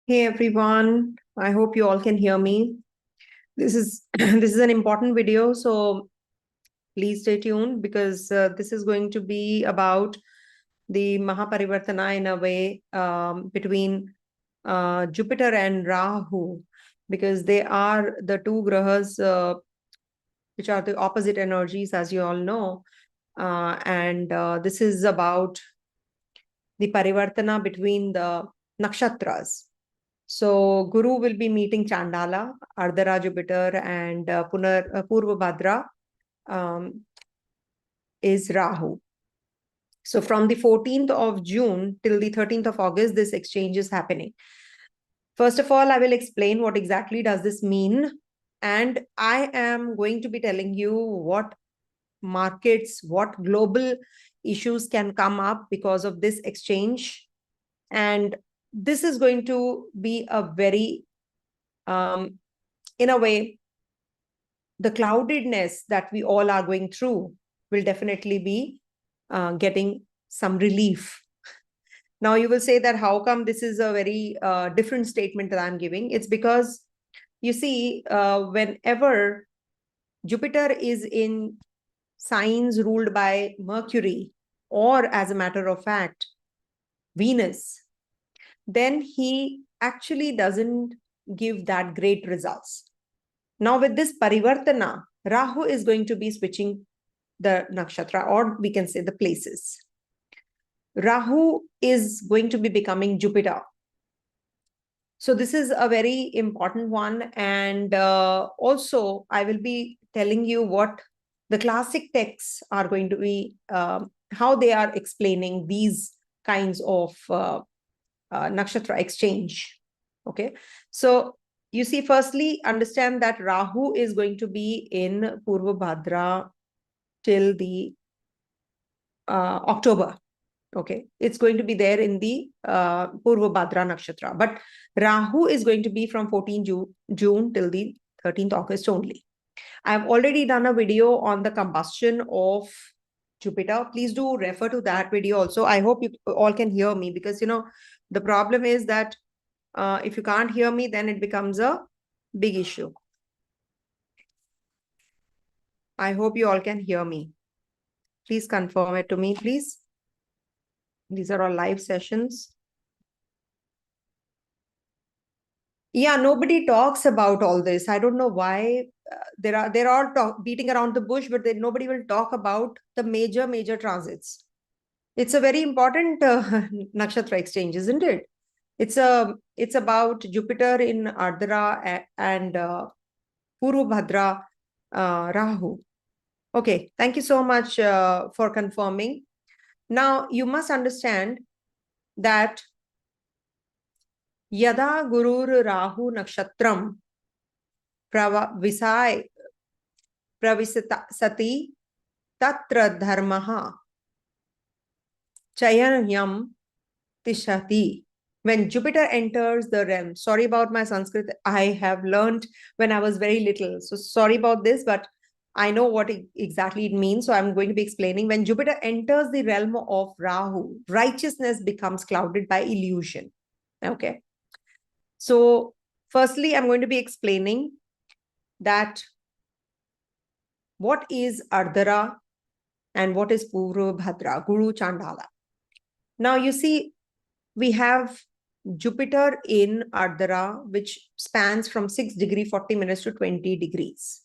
Hey everyone, I hope you all can hear me. This is this is an important video, so please stay tuned because this is going to be about the Mahaparivartana in a way between Jupiter and Rahu, because they are the two grahas which are the opposite energies, as you all know, and this is about the parivartana between the nakshatras. So Guru will be meeting Chandala, Ardra Jupiter, and Purvadra is Rahu. So from the 14th of June till the 13th of August, this exchange is happening. First of all, I will explain what exactly does this mean. And I am going to be telling you what markets, what global issues can come up because of this exchange. And this is going to be a very, in a way, the cloudedness that we all are going through will definitely be getting some relief. Now, you will say that how come this is a very different statement that I'm giving? It's because, you see, whenever Jupiter is in signs ruled by Mercury, or as a matter of fact, Venus, then he actually doesn't give that great results. Now, with this parivartana, Rahu is going to be switching the nakshatra, or we can say the places. Rahu is going to be becoming Jupiter. So this is a very important one. And also, I will be telling you what the classic texts are going to be, how they are explaining these kinds of nakshatra exchange. Okay. So you see, firstly, understand that Rahu is going to be in Purvabhadra till the October. Okay, it's going to be there in the Purvabhadra Nakshatra. But Rahu is going to be from 14 June till the 13th August only. I've already done a video on the combustion of Jupiter. Please do refer to that video also. I hope you all can hear me, because, you know, the problem is that if you can't hear me, then it becomes a big issue. I hope you all can hear me. Please confirm it to me, please. These are all live sessions. Yeah, nobody talks about all this. I don't know why. They're all beating around the bush, but nobody will talk about the major transits. It's a very important nakshatra exchange, isn't it? It's about Jupiter in Ardra and Purvadra Rahu. Okay, thank you so much for confirming. Now, you must understand that Yada Gurur Rahu Nakshatram Pravisai Pravisati Tatra Dharmaha Chayanyam Tishati. When Jupiter enters the realm, sorry about my Sanskrit, I have learned when I was very little. So sorry about this, but I know what exactly it means. So I'm going to be explaining. When Jupiter enters the realm of Rahu, righteousness becomes clouded by illusion. Okay. So firstly, I'm going to be explaining that what is Ardra and what is Purvadra, Guru Chandala. Now you see, we have Jupiter in Ardra, which spans from 6 degrees 40 minutes to 20 degrees.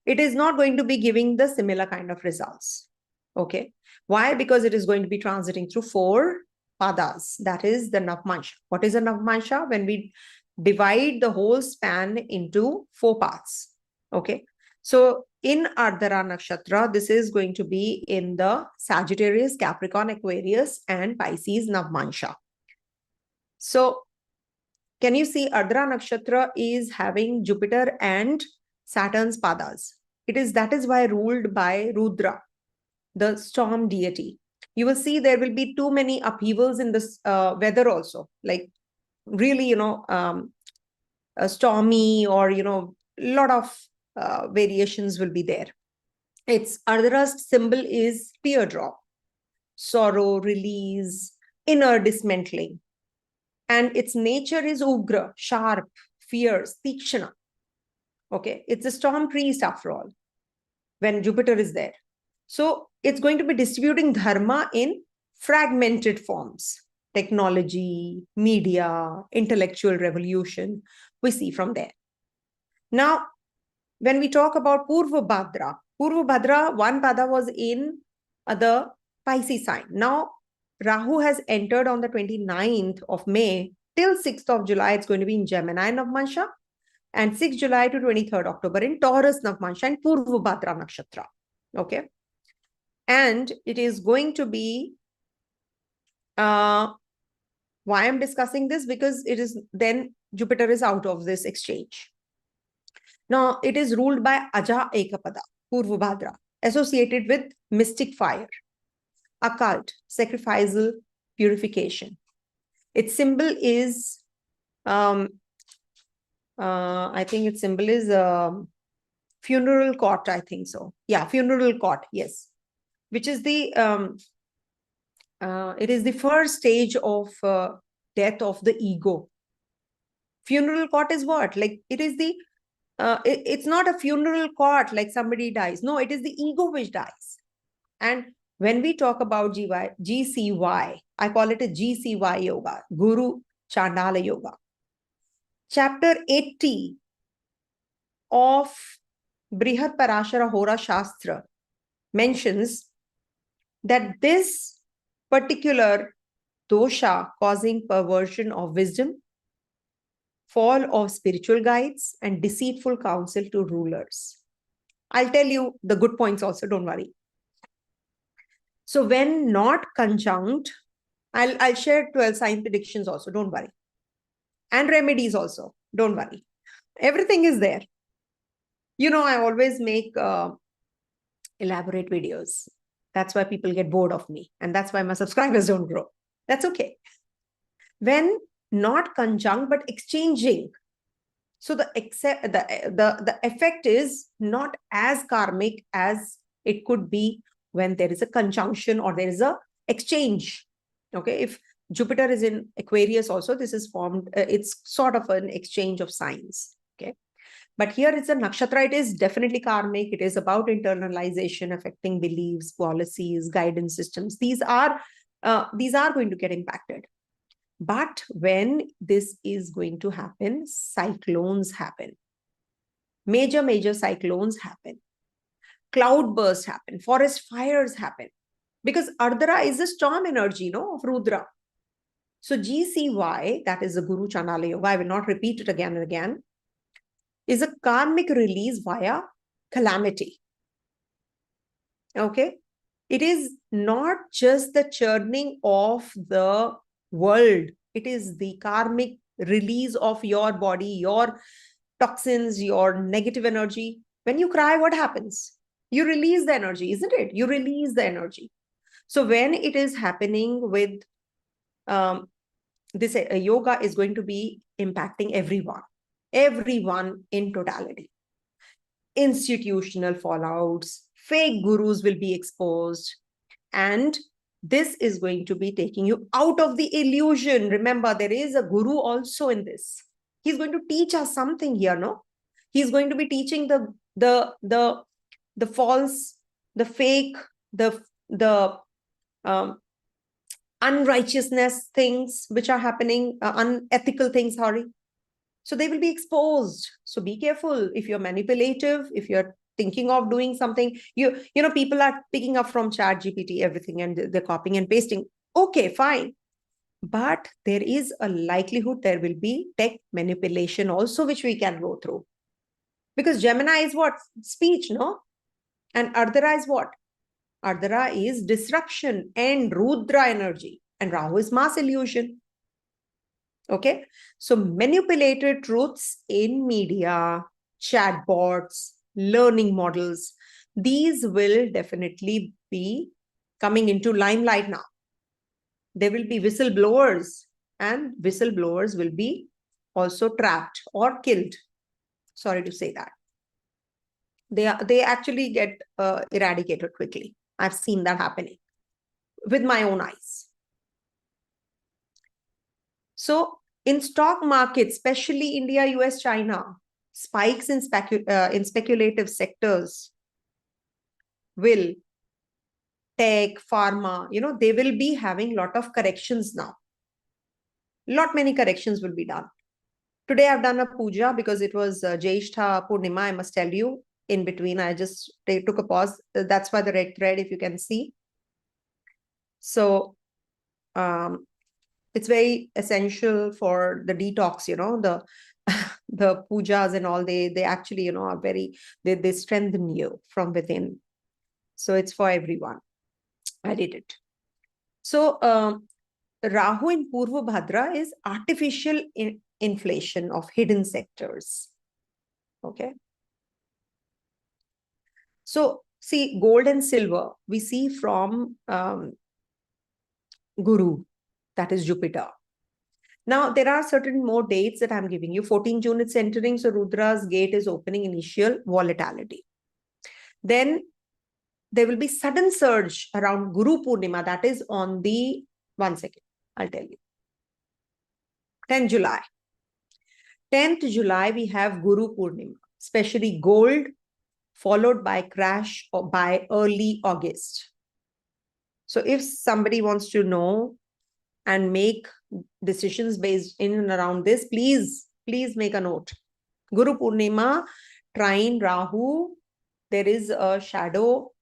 It is not going to be giving the similar kind of results. Okay. Why? Because it is going to be transiting through 4 padas. That is the Navmansha. What is a Navmansha? When we divide the whole span into 4 parts. Okay. So in Ardra Nakshatra, this is going to be in the Sagittarius, Capricorn, Aquarius, and Pisces Navmansha. So can you see Ardra Nakshatra is having Jupiter and Saturn's padas. That is why ruled by Rudra, the storm deity. You will see there will be too many upheavals in this weather also, like really, stormy, or, a lot of variations will be there. Its Ardra's symbol is teardrop, sorrow, release, inner dismantling. And its nature is ugra, sharp, fierce, tikshana. Okay, it's a storm priest after all, when Jupiter is there. So it's going to be distributing dharma in fragmented forms. Technology, media, intellectual revolution, we see from there. Now, when we talk about Purvabhadra, one pada was in the Pisces sign. Now, Rahu has entered on the 29th of May till 6th of July. It's going to be in Gemini Navmansha, and 6th July to 23rd October in Taurus Navmansha and Purvabhadra Nakshatra. Okay. And it is going to be, why I'm discussing this, because it is then Jupiter is out of this exchange. Now, it is ruled by Aja Ekapada, Purvabhadra, associated with mystic fire, occult, sacrificial purification. Its symbol is, I think its symbol is funeral cot, I think so. Yeah, funeral cot, yes. Which is the, it is the first stage of death of the ego. Funeral cot is what? Like, it is the, it's not a funeral cot like somebody dies. No, it is the ego which dies. And when we talk about GCY, I call it a GCY yoga, Guru Chandala Yoga. Chapter 80 of Brihad Parashara Hora Shastra mentions that this particular dosha causing perversion of wisdom, fall of spiritual guides, and deceitful counsel to rulers. I'll tell you the good points also, don't worry. So when not conjunct, I'll share 12 sign predictions also, don't worry. And remedies also, don't worry. Everything is there. You know, I always make elaborate videos. That's why people get bored of me. And that's why my subscribers don't grow. That's okay. When not conjunct, but exchanging. So the effect is not as karmic as it could be when there is a conjunction or there is a exchange. Okay. If Jupiter is in Aquarius also, this is formed, it's sort of an exchange of signs. Okay. But here it's a nakshatra. It is definitely karmic. It is about internalization, affecting beliefs, policies, guidance systems. These are going to get impacted. But when this is going to happen, cyclones happen. Major cyclones happen. Cloud bursts happen. Forest fires happen. Because Ardra is a storm energy, no, of Rudra. So GCY, that is the Guru Chandala Yoga, I will not repeat it again and again, is a karmic release via calamity. Okay? It is not just the churning of the world. It is the karmic release of your body, your toxins, your negative energy. When you cry, what happens? You release the energy, isn't it? You release the energy. So when it is happening with this yoga is going to be impacting everyone in totality. Institutional fallouts, fake gurus will be exposed, and this is going to be taking you out of the illusion. Remember, there is a guru also in this. He's going to teach us something here, no? He's going to be teaching the false, the fake, the unrighteousness things which are happening, unethical things, sorry. So they will be exposed. So be careful. If you're manipulative, if you're thinking of doing something, you know, people are picking up from ChatGPT everything and they're copying and pasting. Okay, fine. But there is a likelihood there will be tech manipulation also, which we can go through. Because Gemini is what? Speech, no? And Ardra is what? Ardra is disruption and Rudra energy. And Rahu is mass illusion. Okay, so manipulated truths in media, chatbots, learning models, these will definitely be coming into limelight now. There will be whistleblowers, and whistleblowers will be also trapped or killed. Sorry to say that. They actually get eradicated quickly. I've seen that happening with my own eyes. So In stock markets, especially India, US, China, spikes in speculative sectors will, tech, pharma, they will be having lot of corrections now. Many corrections will be done. Today I've done a puja because it was Jyeshtha Purnima, I must tell you. In between, I just took a pause. That's why the red thread, if you can see. So it's very essential for the detox, the the pujas and all, they actually, are very, they strengthen you from within. So it's for everyone. I did it. So Rahu in Purvabhadra is artificial inflation of hidden sectors. Okay. So see, gold and silver, we see from Guru, that is Jupiter. Now, there are certain more dates that I'm giving you. 14 June, it's entering. So Rudra's gate is opening, initial volatility. Then there will be sudden surge around Guru Purnima. That is on the, one second, I'll tell you. 10 July. 10th July, we have Guru Purnima, especially gold, followed by crash or by early August. So if somebody wants to know and make decisions based in and around this, please make a note. Guru Purnima, trine Rahu, there is a shadow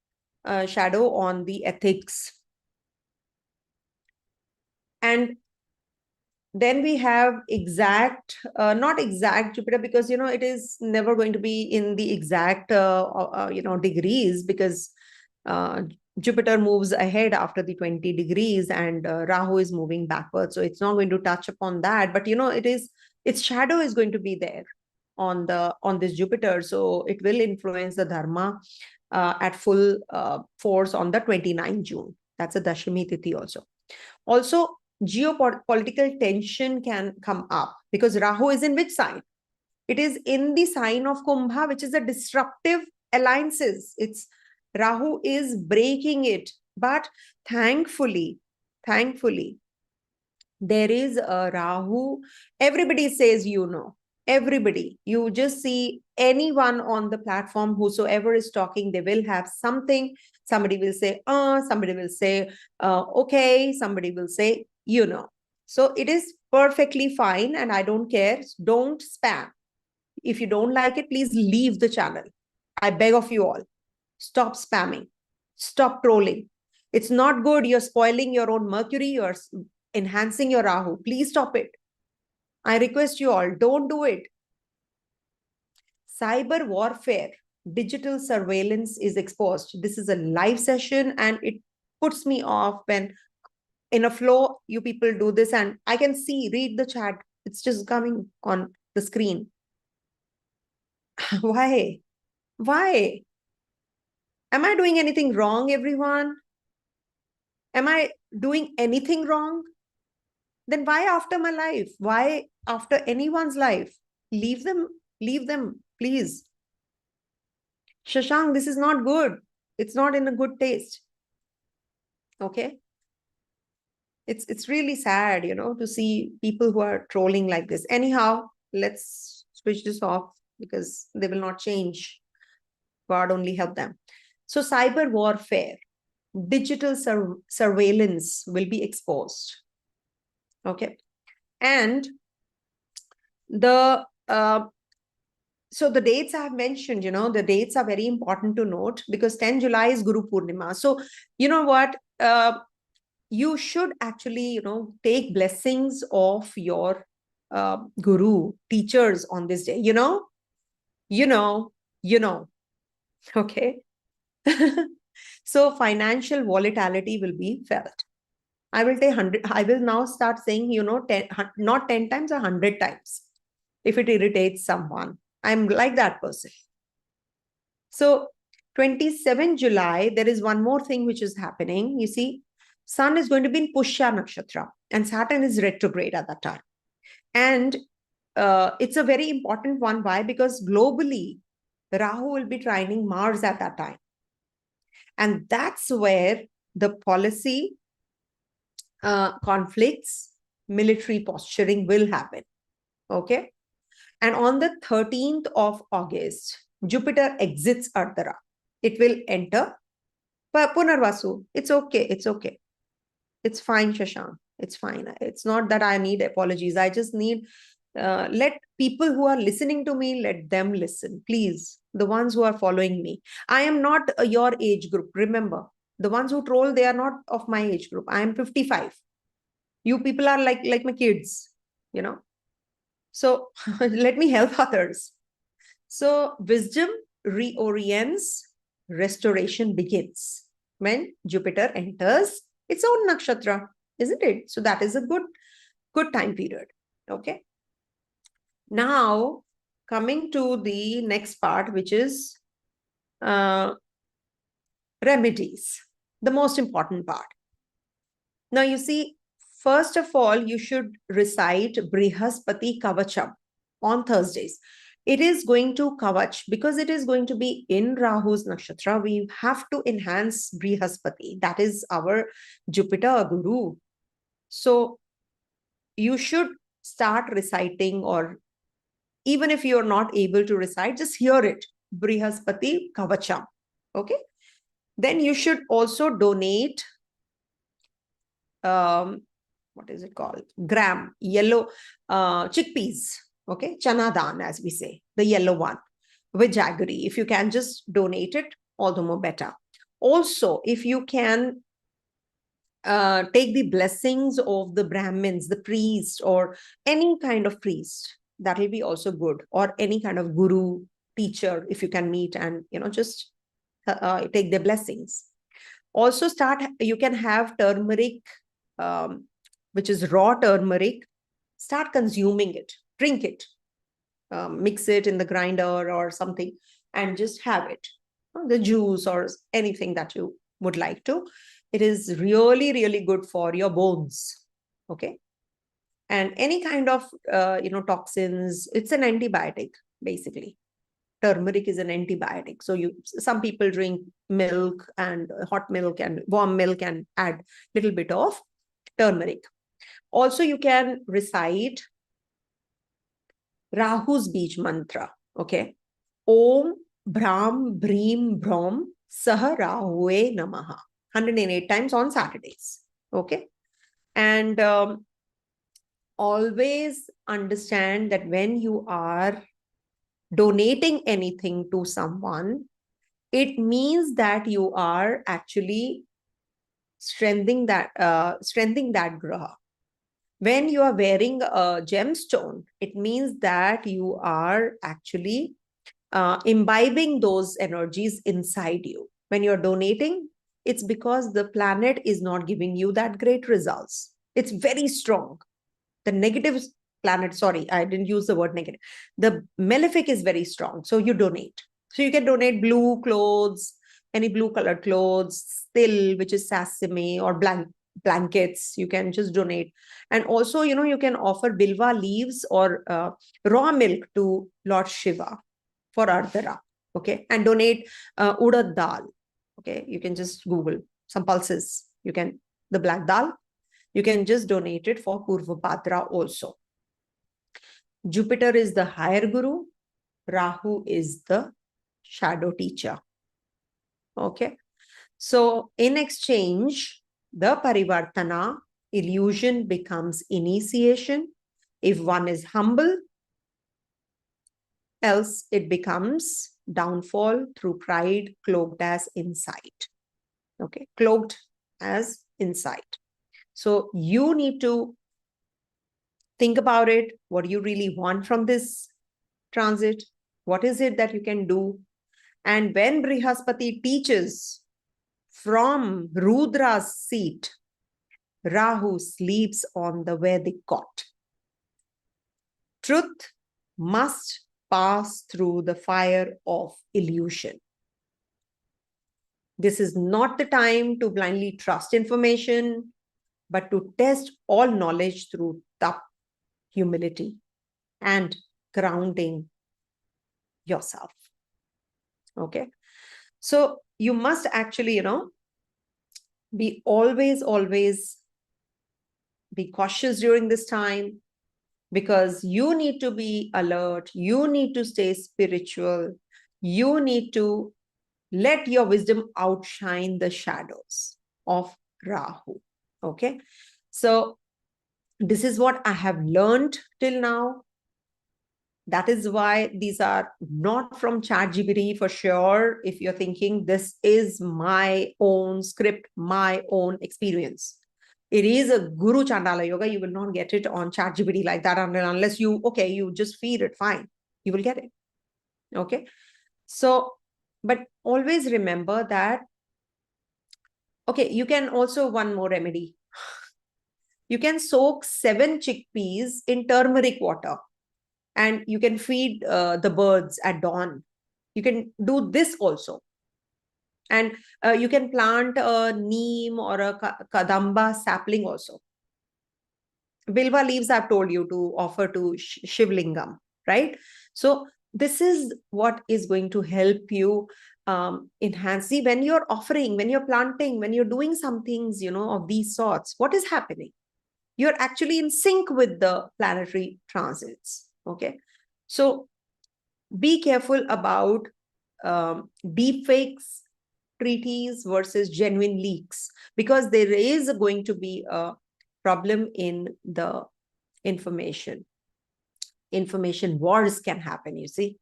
on the ethics. And then we have not exact Jupiter, because, it is never going to be in the exact, degrees, because Jupiter moves ahead after the 20 degrees and Rahu is moving backwards. So it's not going to touch upon that, but, its shadow is going to be there on this Jupiter. So it will influence the dharma at full force on the 29th June. That's a Dashami Tithi also. Also, geopolitical tension can come up because Rahu is in which sign? It is in the sign of Kumbha, which is a disruptive alliances. It's Rahu is breaking it. But thankfully, there is a Rahu. Everybody says, everybody. You just see anyone on the platform, whosoever is talking, they will have something. Somebody will say, somebody will say, okay, somebody will say, So it is perfectly fine and I don't care. Don't spam. If you don't like it, please leave the channel. I beg of you all. Stop spamming. Stop trolling. It's not good. You're spoiling your own Mercury. You're enhancing your Rahu. Please stop it. I request you all, don't do it. Cyber warfare, digital surveillance is exposed. This is a live session and it puts me off when in a flow, you people do this and I can read the chat. It's just coming on the screen. Why? Am I doing anything wrong, everyone? Am I doing anything wrong? Then why after my life? Why after anyone's life? Leave them, please. Shashank, this is not good. It's not in a good taste. Okay. It's really sad, to see people who are trolling like this. Anyhow, let's switch this off because they will not change. God only help them. So cyber warfare, digital surveillance will be exposed. Okay. And the so the dates I have mentioned, the dates are very important to note because 10 July is Guru Purnima. So, you know what? You should actually, take blessings of your guru teachers on this day. Okay. So financial volatility will be felt. I will say 100. I will now start saying, 10, not 10 times, 100 times. If it irritates someone, I'm like that person. So 27 July, there is one more thing which is happening. You see, Sun is going to be in Pushya Nakshatra and Saturn is retrograde at that time. And it's a very important one. Why? Because globally, Rahu will be trining Mars at that time. And that's where the policy conflicts military posturing will happen. Okay. And on the 13th of August, Jupiter exits Ardra. It will enter Punarvasu. It's okay. It's okay. It's fine, Shashank. It's fine. It's not that I need apologies. I just need, let people who are listening to me, let them listen. Please, the ones who are following me. I am not your age group. Remember, the ones who troll, they are not of my age group. I am 55. You people are like my kids, you know. So let me help others. So wisdom reorients, restoration begins when Jupiter enters its own nakshatra, isn't it? So that is a good time period. Okay. Now coming to the next part, which is remedies, the most important part. Now you see, first of all, you should recite Brihaspati Kavacham on Thursdays. It is going to Kavach because it is going to be in Rahu's Nakshatra. We have to enhance Brihaspati. That is our Jupiter Guru. So you should start reciting, or even if you're not able to recite, just hear it. Brihaspati Kavacham. Okay. Then you should also donate what is it called? Gram, yellow chickpeas. Okay, chana daan, as we say, the yellow one with jaggery. If you can just donate it, all the more better. Also, if you can take the blessings of the Brahmins, the priest, or any kind of priest, that will be also good. Or any kind of guru, teacher, if you can meet and just take their blessings. Also, you can have turmeric, which is raw turmeric. Start consuming it, drink it, mix it in the grinder or something, and just have it, the juice or anything that you would like to. It is really, really good for your bones. Okay. And any kind of, toxins, it's an antibiotic, basically. Turmeric is an antibiotic. So some people drink milk and hot milk and warm milk and add a little bit of turmeric. Also, you can recite Rahu's Beej mantra. Okay. Om Bhram Bhreem Bhrom Saha Rahue Namaha. 108 times on Saturdays. Okay. And always understand that when you are donating anything to someone, it means that you are actually strengthening that graha. When you are wearing a gemstone, it means that you are actually imbibing those energies inside you. When you're donating, it's because the planet is not giving you that great results. It's very strong. The negative planet, sorry, I didn't use the word negative. The malefic is very strong. So you donate. So you can donate blue clothes, any blue colored clothes, still, which is sesame, or blankets. You can just donate. And also, you can offer bilva leaves or raw milk to Lord Shiva for Ardra. Okay. And donate urad dal. Okay. You can just Google some pulses. The black dal. You can just donate it for Purvadra also. Jupiter is the higher guru. Rahu is the shadow teacher. Okay. So in exchange, the parivartana, illusion becomes initiation. If one is humble, else it becomes downfall through pride, cloaked as insight. Okay. Cloaked as insight. So you need to think about it. What do you really want from this transit? What is it that you can do? And when Brihaspati teaches from Rudra's seat, Rahu sleeps on the Vedic cot. Truth must pass through the fire of illusion. This is not the time to blindly trust information, but to test all knowledge through tap, humility, and grounding yourself. Okay. So you must actually, be always be cautious during this time, because you need to be alert, you need to stay spiritual, you need to let your wisdom outshine the shadows of Rahu. Okay, so this is what I have learned till now. That is why these are not from ChatGPT for sure. If you're thinking this is my own script, my own experience, it is a Guru Chandala Yoga. You will not get it on ChatGPT like that unless you, okay, you just feed it, fine, you will get it. Okay. So, but always remember that, okay, you can also, one more remedy. You can soak 7 chickpeas in turmeric water and you can feed the birds at dawn. You can do this also. And you can plant a neem or a kadamba sapling also. Bilva leaves I've told you to offer to Shivlingam, right? So this is what is going to help you enhance. See, when you're offering, when you're planting, when you're doing some things, of these sorts, what is happening? You're actually in sync with the planetary transits. Okay. So be careful about deep fakes, treaties versus genuine leaks, because there is going to be a problem in the information. Information wars can happen, you see.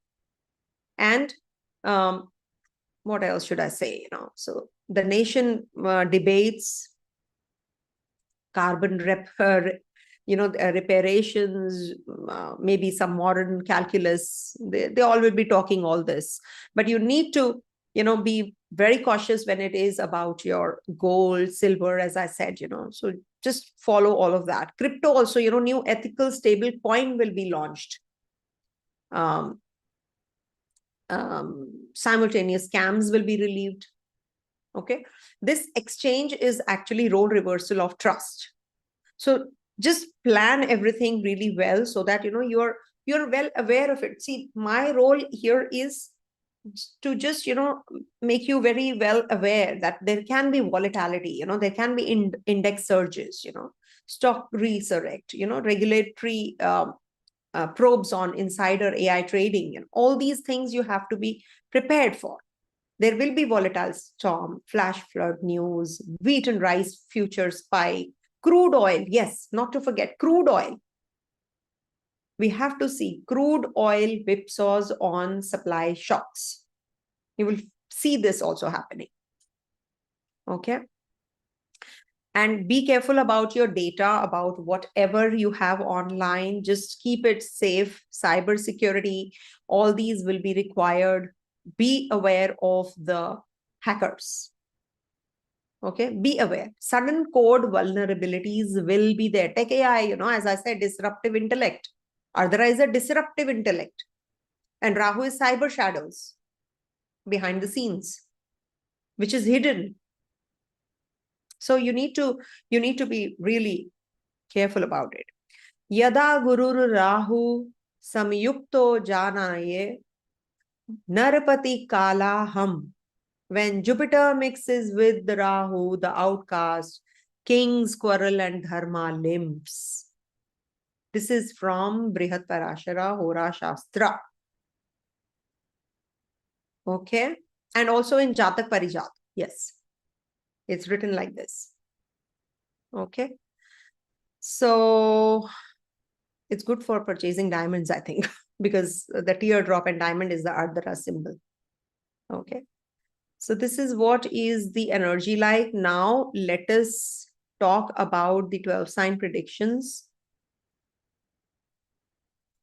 And what else should I say? So the nation debates, carbon reparations, maybe some modern calculus, they all will be talking all this. But you need to, be very cautious when it is about your gold, silver, as I said, so just follow all of that. Crypto also, new ethical stable coin will be launched. Simultaneous scams will be relieved. Okay. This exchange is actually role reversal of trust. So just plan everything really well so that, you're well aware of it. See, my role here is to just, make you very well aware that there can be volatility, there can be index surges, stock resurrect, regulatory probes on insider AI trading, and all these things you have to be prepared for. There will be volatile storm, flash flood news, wheat and rice futures spike, crude oil. Yes, not to forget crude oil. We have to see crude oil whipsaws on supply shocks. You will see this also happening. Okay. And be careful about your data, about whatever you have online. Just keep it safe. Cybersecurity, all these will be required. Be aware of the hackers. Okay, be aware. Sudden code vulnerabilities will be there. Tech AI, as I said, disruptive intellect. Ardra is a disruptive intellect. And Rahu is cyber shadows behind the scenes, which is hidden. So you need to be really careful about it. Yada gurur Rahu samyukto janaye narpati kala ham. When Jupiter mixes with the Rahu, the outcast, kings quarrel and dharma limps. This is from Brihat Parashara Hora Shastra. Okay. And also in Jatak Parijat. Yes. It's written like this. Okay. So it's good for purchasing diamonds, I think, because the teardrop and diamond is the Ardra symbol. Okay. So this is what is the energy like. Now let us talk about the 12 sign predictions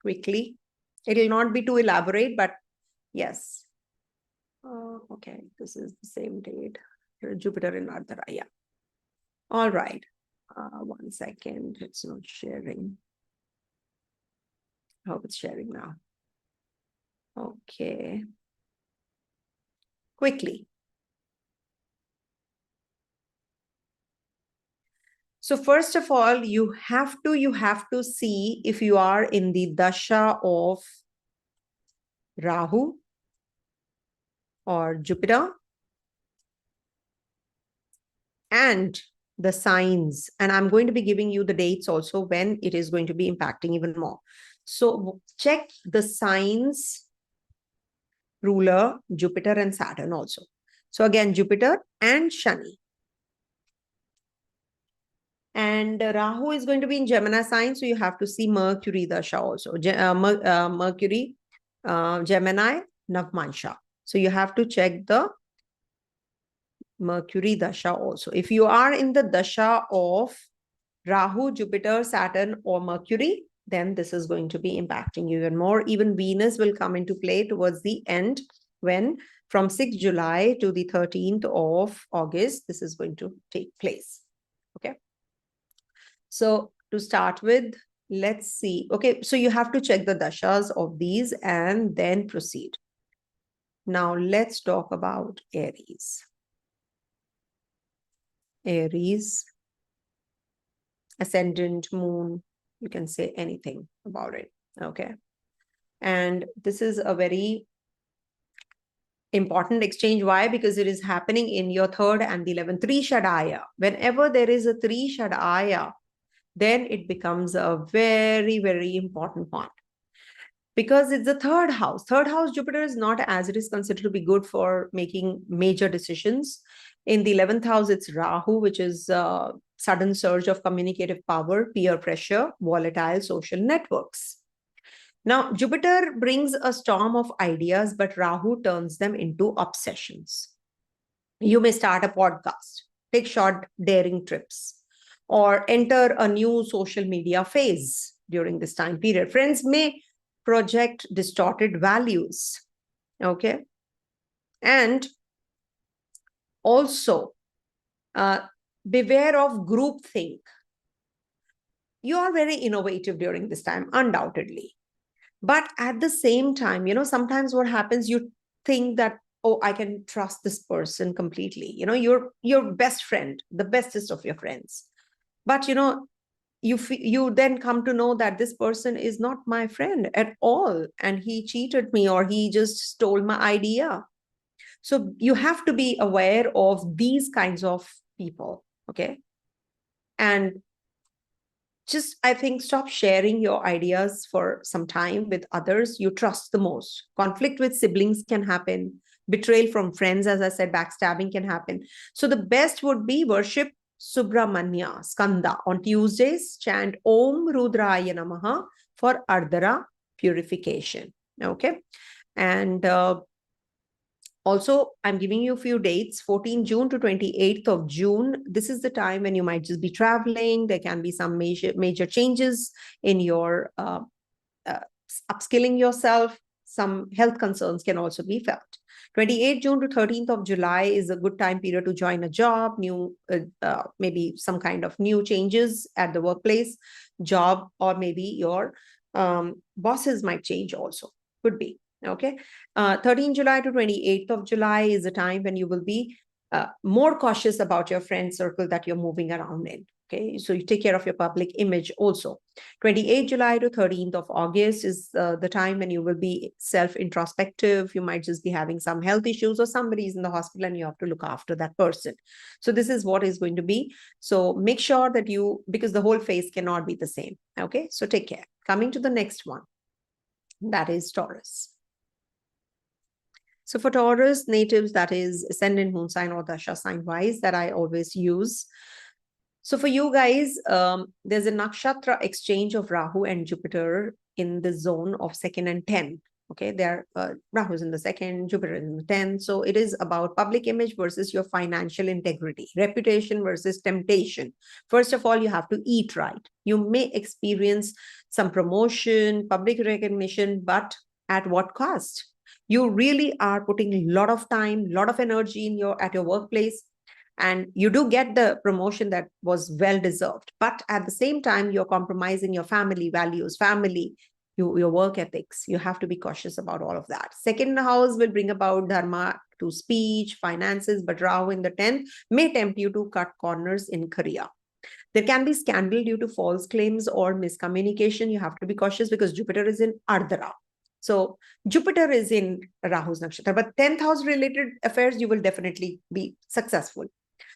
quickly. It will not be too elaborate, but yes. Okay, this is the same date. Jupiter in Ardra, yeah. All right. 1 second, it's not sharing. I hope it's sharing now. Okay. Quickly. So first of all, you have to see if you are in the dasha of Rahu or Jupiter, and the signs, and I'm going to be giving you the dates also when it is going to be impacting even more. So check the signs ruler, Jupiter and Saturn also. So again, Jupiter and Shani. And Rahu is going to be in Gemini sign, so you have to see Mercury Dasha also. Mercury, Gemini, Navmansha. So you have to check the Mercury Dasha also. If you are in the Dasha of Rahu, Jupiter, Saturn, or Mercury, then this is going to be impacting you even more. Even Venus will come into play towards the end, when from 6th July to the 13th of August, this is going to take place. Okay. So to start with, let's see. Okay, so you have to check the dashas of these and then proceed. Now let's talk about Aries. Aries, ascendant, moon, you can say anything about it. Okay. And this is a very important exchange. Why? Because it is happening in your 3rd and the 11th. 3 Shadaya. Whenever there is a 3 Shadaya, then it becomes a very, very important point. Because it's the 3rd house. 3rd house, Jupiter is not, as it is considered to be good for making major decisions. In the 11th house, it's Rahu, which is a sudden surge of communicative power, peer pressure, volatile social networks. Now, Jupiter brings a storm of ideas, but Rahu turns them into obsessions. You may start a podcast, take short, daring trips, or enter a new social media phase during this time period. Friends may project distorted values. Okay. And also, beware of groupthink. You are very innovative during this time, undoubtedly. But at the same time, sometimes what happens, you think that, oh, I can trust this person completely. Your best friend, the bestest of your friends. But, you then come to know that this person is not my friend at all, and he cheated me, or he just stole my idea. So you have to be aware of these kinds of people. Okay. And just, I think, stop sharing your ideas for some time with others you trust the most. Conflict with siblings can happen. Betrayal from friends, as I said, backstabbing can happen. So the best would be worship Subramanya, Skanda. On Tuesdays, chant Om Rudraya Namaha for Ardra purification. Okay. And also, I'm giving you a few dates, 14 June to 28th of June. This is the time when you might just be traveling. There can be some major changes in your upskilling yourself. Some health concerns can also be felt. 28th June to 13th of July is a good time period to join a job, maybe some kind of new changes at the workplace, job, or maybe your bosses might change also. Could be. Okay. 13th July to 28th of July is a time when you will be more cautious about your friend circle that you're moving around in. Okay, so you take care of your public image also. 28th July to 13th of August is the time when you will be self-introspective. You might just be having some health issues, or somebody is in the hospital and you have to look after that person. So this is what is going to be. So make sure that because the whole phase cannot be the same. Okay, so take care. Coming to the next one, that is Taurus. So for Taurus natives, that is ascendant, moon sign, or dasha sign wise, that I always use. So for you guys, there's a nakshatra exchange of Rahu and Jupiter in the zone of 2nd and 10. Okay, Rahu is in the 2nd, Jupiter is in the 10th. So it is about public image versus your financial integrity, reputation versus temptation. First of all, you have to eat right. You may experience some promotion, public recognition, but at what cost? You really are putting a lot of time, a lot of energy at your workplace, and you do get the promotion that was well deserved. But at the same time, you're compromising your family values, your work ethics. You have to be cautious about all of that. 2nd house will bring about dharma to speech, finances, but Rahu in the 10th may tempt you to cut corners in career. There can be scandal due to false claims or miscommunication. You have to be cautious because Jupiter is in Ardra. So Jupiter is in Rahu's Nakshatra, but 10th house related affairs, you will definitely be successful.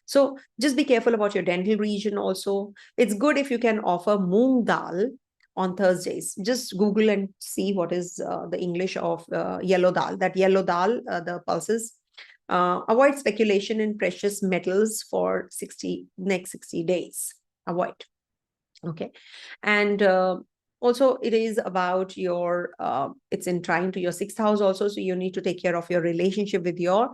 So just be careful about your dental region also. It's good if you can offer moong dal on Thursdays. Just Google and see what is the English of yellow dal. That yellow dal, the pulses. Avoid speculation in precious metals for next 60 days. Avoid. Okay. And also it is about your, it's in trine to your sixth house also. So you need to take care of your relationship with your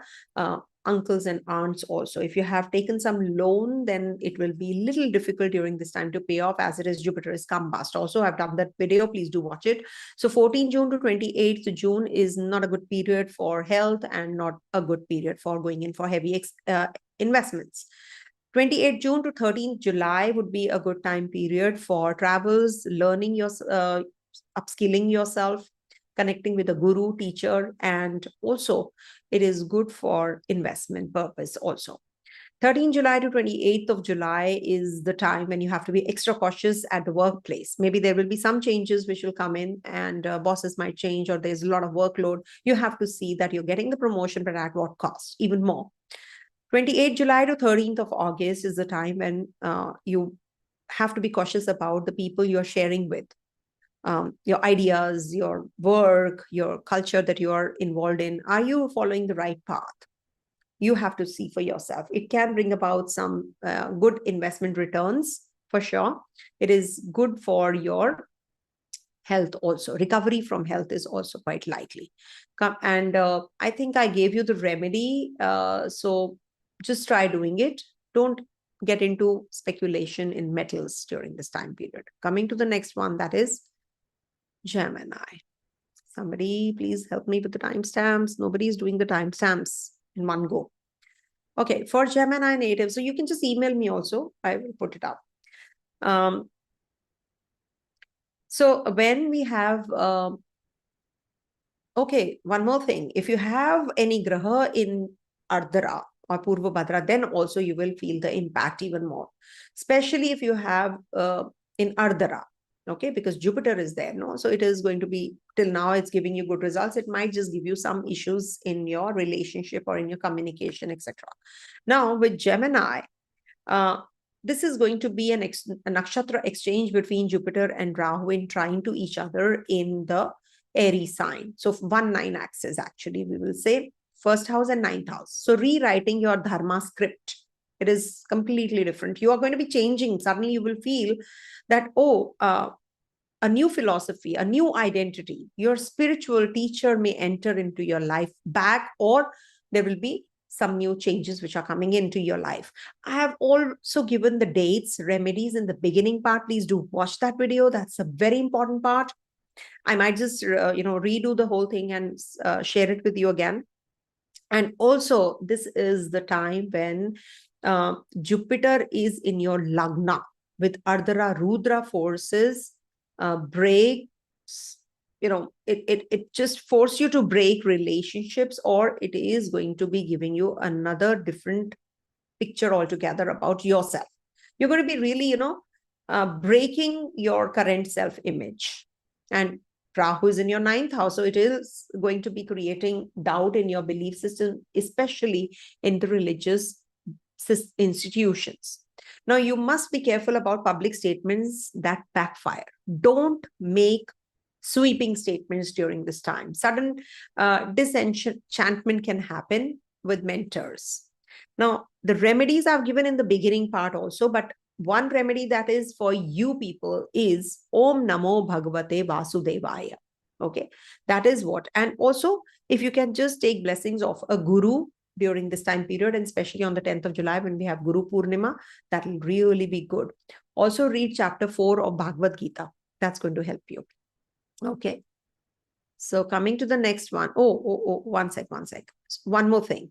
uncles and aunts also. If you have taken some loan, then it will be a little difficult during this time to pay off, as it is Jupiter is combust. Also, I've done that video. Please do watch it. So 14 June to 28th June is not a good period for health and not a good period for going in for heavy investments. 28th June to 13th July would be a good time period for travels, learning your, upskilling yourself, connecting with a guru, teacher, and also it is good for investment purpose also. 13th July to 28th of July is the time when you have to be extra cautious at the workplace. Maybe there will be some changes which will come in, and bosses might change, or there's a lot of workload. You have to see that you're getting the promotion, but at what cost, even more. 28th July to 13th of August is the time when you have to be cautious about the people you're sharing with. Your ideas, your work, your culture that you are involved in. Are you following the right path? You have to see for yourself. It can bring about some good investment returns for sure. It is good for your health also. Recovery from health is also quite likely. And I think I gave you the remedy. So just try doing it. Don't get into speculation in metals during this time period. Coming to the next one, that is Gemini. Somebody please help me with the timestamps. Nobody is doing the timestamps in one go. Okay, for Gemini native, so you can just email me also. I will put it up. So when we have, okay, one more thing. If you have any graha in Ardra or Purvadra, then also you will feel the impact even more. Especially if you have in Ardra, okay, because Jupiter is there, no? So it is going to be, till now it's giving you good results. It might just give you some issues in your relationship or in your communication, etc. Now with Gemini, this is going to be a nakshatra exchange between Jupiter and Rahu in trine to each other in the Aries sign. So 1-9 axis, actually, we will say first house and ninth house. So rewriting your dharma script. It is completely different. You are going to be changing. Suddenly you will feel that, oh, a new philosophy, a new identity. Your spiritual teacher may enter into your life back, or there will be some new changes which are coming into your life. I have also given the dates, remedies in the beginning part. Please do watch that video. That's a very important part. I might just, redo the whole thing and share it with you again. And also, this is the time when Jupiter is in your Lagna with Ardra Rudra forces, breaks, it just forces you to break relationships, or it is going to be giving you another different picture altogether about yourself. You're going to be really, breaking your current self-image. And Rahu is in your ninth house, so it is going to be creating doubt in your belief system, especially in the religious institutions. Now, you must be careful about public statements that backfire. Don't make sweeping statements during this time. Sudden disenchantment can happen with mentors. Now, the remedies I've given in the beginning part also, but one remedy that is for you people is Om Namo Bhagavate Vasudevaya. Okay, that is what. And also, if you can just take blessings of a guru during this time period, and especially on the 10th of July when we have Guru Purnima, that will really be good. Also read chapter 4 of Bhagavad Gita. That's going to help you. Okay. So coming to the next one. One sec. One more thing.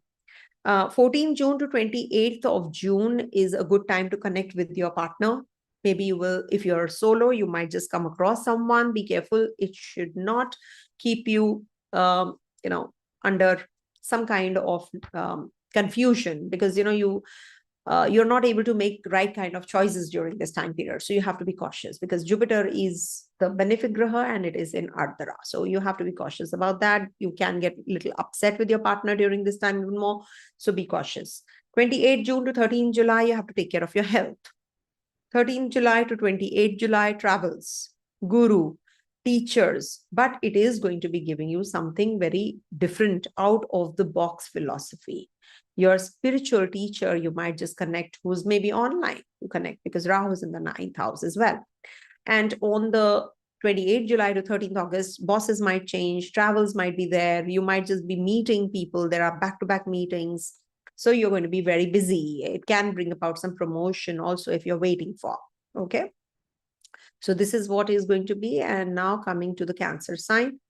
14 June to 28th of June is a good time to connect with your partner. Maybe you will, if you're solo, you might just come across someone. Be careful. It should not keep you, under some kind of confusion, because, you're not able to make right kind of choices during this time period. So you have to be cautious, because Jupiter is the benefic graha and it is in Ardra. So you have to be cautious about that. You can get a little upset with your partner during this time even more. So be cautious. 28 June to 13 July, you have to take care of your health. 13 July to 28 July, travels, guru, teachers, but it is going to be giving you something very different, out of the box philosophy. Your spiritual teacher, you might just connect, who's maybe online, you connect, because Rahu is in the 9th house as well. And on the 28th July to 13th August, bosses might change, travels might be there, you might just be meeting people, there are back-to-back meetings. So you're going to be very busy. It can bring about some promotion also if you're waiting for, okay? So this is what is going to be. And now coming to the Cancer sign.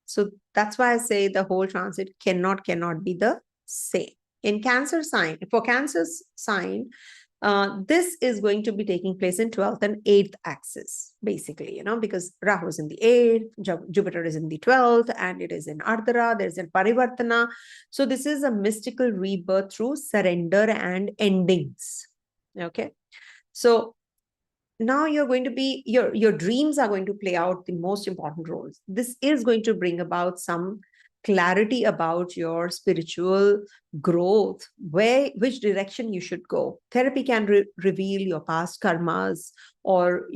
So that's why I say the whole transit cannot be the same. In Cancer sign, for Cancer sign, this is going to be taking place in 12th and 8th axis, basically, because Rahu is in the 8th, Jupiter is in the 12th, and it is in Ardra, there's a Parivartana. So this is a mystical rebirth through surrender and endings. Okay. So now you're going to be, your dreams are going to play out the most important roles. This is going to bring about some clarity about your spiritual growth, which direction you should go. Therapy can reveal your past karmas, or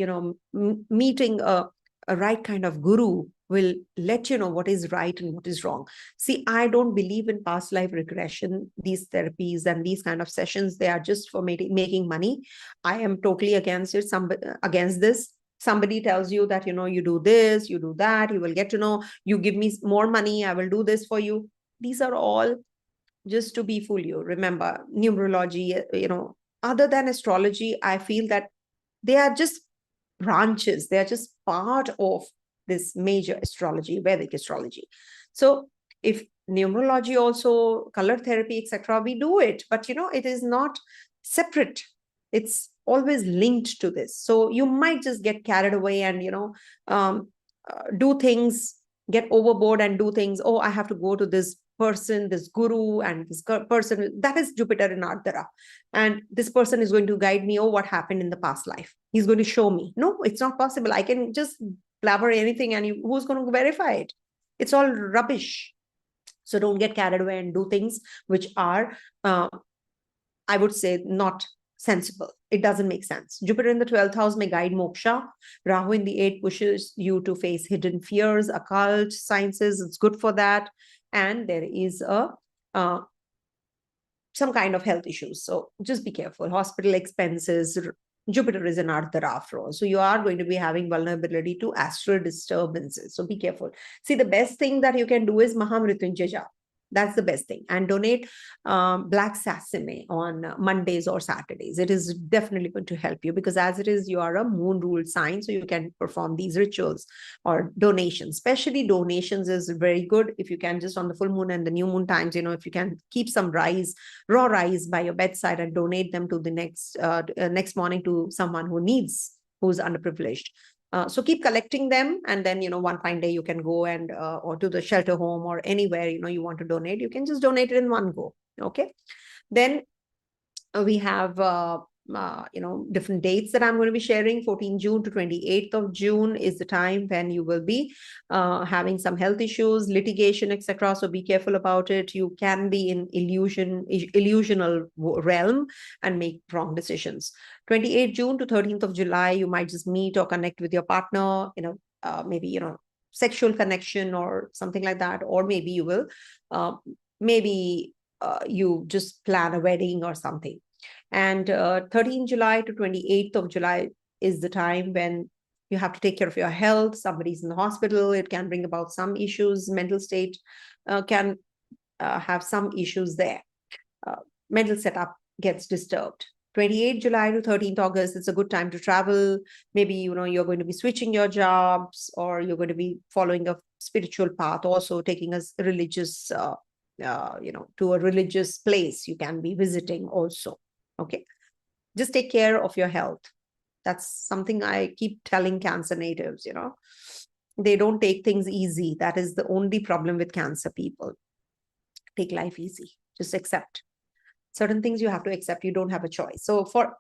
meeting a right kind of guru will let you know what is right and what is wrong. See, I don't believe in past life regression. These therapies and these kind of sessions, they are just for making money. I am totally against it. Against this. Somebody tells you that, you do this, you do that, you will get to know, you give me more money, I will do this for you. These are all just to befool you. Remember, numerology, other than astrology, I feel that they are just branches. They are just part of this major astrology, Vedic astrology. So if numerology also, color therapy, etc., we do it, but it is not separate. It's always linked to this. So you might just get carried away and do things, get overboard and do things. Oh, I have to go to this person, this guru, and this person, that is Jupiter in Ardra, and this person is going to guide me. Oh, what happened in the past life, he's going to show me. No, it's not possible. I can just blabber anything, and who's going to verify it? It's all rubbish. So don't get carried away and do things which are I would say not sensible. It doesn't make sense. Jupiter in the 12th house may guide moksha. Rahu in the 8th pushes you to face hidden fears, occult sciences. It's good for that. And there is some kind of health issues. So just be careful. Hospital expenses. Jupiter is an Ardra after all. So you are going to be having vulnerability to astral disturbances. So be careful. See, the best thing that you can do is Mahamrityunjaya. That's the best thing. And donate black sesame on Mondays or Saturdays. It is definitely going to help you, because as it is, you are a moon ruled sign. So you can perform these rituals or donations. Especially donations is very good. If you can, just on the full moon and the new moon times, if you can keep some raw rice by your bedside and donate them to the next morning to someone who needs, who's underprivileged. So keep collecting them, and then one fine day you can go and or to the shelter home or anywhere you want to donate. You can just donate it in one go. Okay. Then we have different dates that I'm going to be sharing. 14 June to 28th of June is the time when you will be having some health issues, litigation, etc. So be careful about it. You can be in illusional realm and make wrong decisions. 28th June to 13th of July, you might just meet or connect with your partner, maybe, sexual connection or something like that. Or maybe you will, you just plan a wedding or something. And 13 July to 28th of July is the time when you have to take care of your health. Somebody's in the hospital. It can bring about some issues. Mental state can have some issues there. Mental setup gets disturbed. 28th July to 13th August, it's a good time to travel. Maybe, you're going to be switching your jobs, or you're going to be following a spiritual path, also taking a religious, to a religious place you can be visiting also. Okay. Just take care of your health. That's something I keep telling Cancer natives, they don't take things easy. That is the only problem with Cancer people. Take life easy. Just accept. Certain things you have to accept. You don't have a choice. So for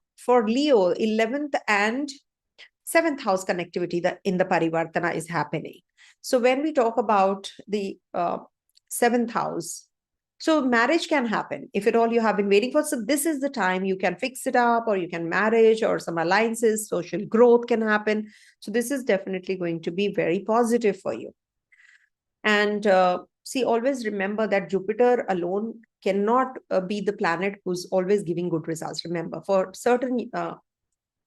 Leo, 11th and 7th house connectivity that in the Parivartana is happening. So when we talk about the 7th house, So marriage can happen if at all you have been waiting for. So this is the time you can fix it up, or you can marriage, or some alliances, social growth can happen. So this is definitely going to be very positive for you. And see, always remember that Jupiter alone cannot be the planet who's always giving good results. Remember, for certain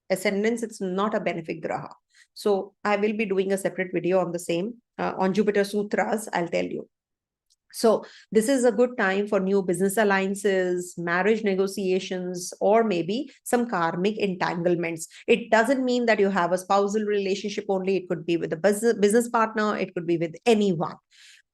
ascendants, it's not a benefic graha. So I will be doing a separate video on the same, on Jupiter Sutras, I'll tell you. So this is a good time for new business alliances, marriage negotiations, or maybe some karmic entanglements. It doesn't mean that you have a spousal relationship only. It could be with a business partner. It could be with anyone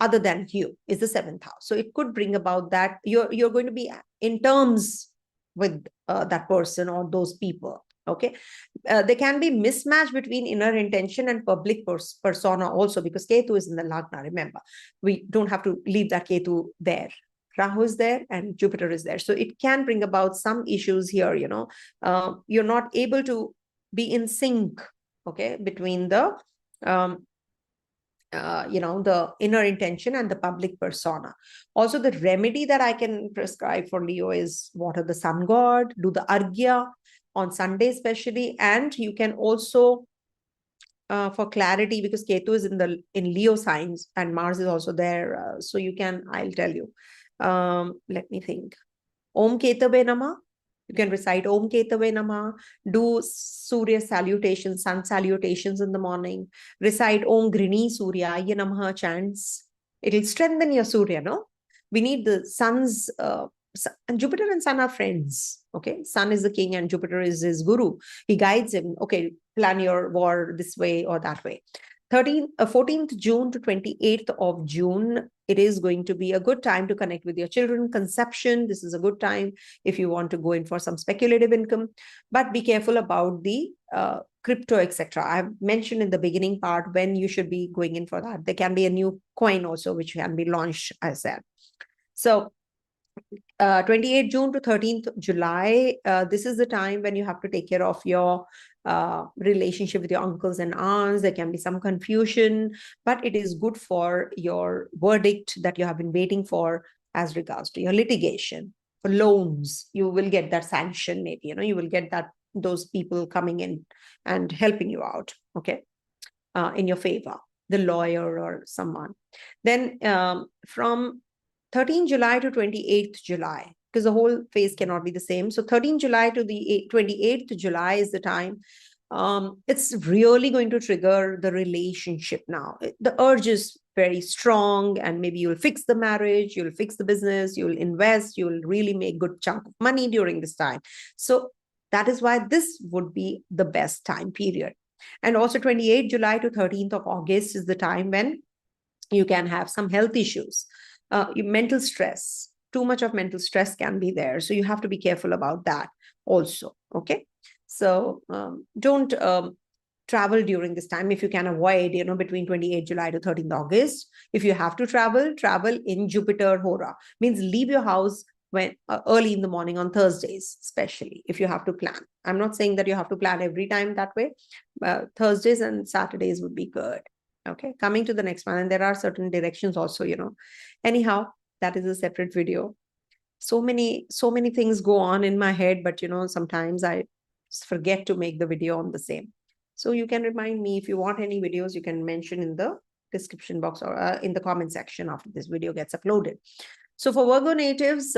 other than you. Is the seventh house. So it could bring about that you're going to be in terms with that person or those people. Okay. There can be mismatch between inner intention and public persona also, because Ketu is in the Lagna. Remember, we don't have to leave that Ketu there. Rahu is there and Jupiter is there. So it can bring about some issues here, you're not able to be in sync, okay, between the the inner intention and the public persona. Also, the remedy that I can prescribe for Leo is water the sun god, do the Arghya on Sunday especially, and you can also, for clarity, because Ketu is in Leo signs and Mars is also there, so you can, I'll tell you. Let me think. Om Ketave Nama. You can recite Om Ketave Nama, do Surya salutations, sun salutations in the morning, recite Om Grini Suryaya Namaha chants. It'll strengthen your Surya, no? We need the sun's, and Jupiter and sun are friends, okay? Sun is the king and Jupiter is his guru. He guides him, okay, plan your war this way or that way. 14th June to 28th of June, it is going to be a good time to connect with your children. Conception, this is a good time if you want to go in for some speculative income, but be careful about the crypto, etc. I've mentioned in the beginning part when you should be going in for that. There can be a new coin also which can be launched, as said. So 28th June to 13th July, this is the time when you have to take care of your relationship with your uncles and aunts. There can be some confusion, but it is good for your verdict that you have been waiting for as regards to your litigation. For loans, you will get that sanction, maybe, you will get those people coming in and helping you out, okay, in your favor, the lawyer or someone. Then from 13th July to 28th July, because the whole phase cannot be the same. So 13th July to the 28th July is the time. It's really going to trigger the relationship now. The urge is very strong, and maybe you'll fix the marriage, you'll fix the business, you'll invest, you'll really make good chunk of money during this time. So that is why this would be the best time period. And also 28th July to 13th of August is the time when you can have some health issues. Mental stress, too much of mental stress can be there. So you have to be careful about that also. Okay. So don't travel during this time if you can avoid, between 28th July to 13th August. If you have to travel in Jupiter Hora. Means leave your house when early in the morning on Thursdays, especially if you have to plan. I'm not saying that you have to plan every time that way. Thursdays and Saturdays would be good. Okay, coming to the next one, and there are certain directions also, anyhow, that is a separate video. So many things go on in my head, but sometimes I forget to make the video on the same. So you can remind me if you want any videos, you can mention in the description box or in the comment section after this video gets uploaded. So for Virgo natives,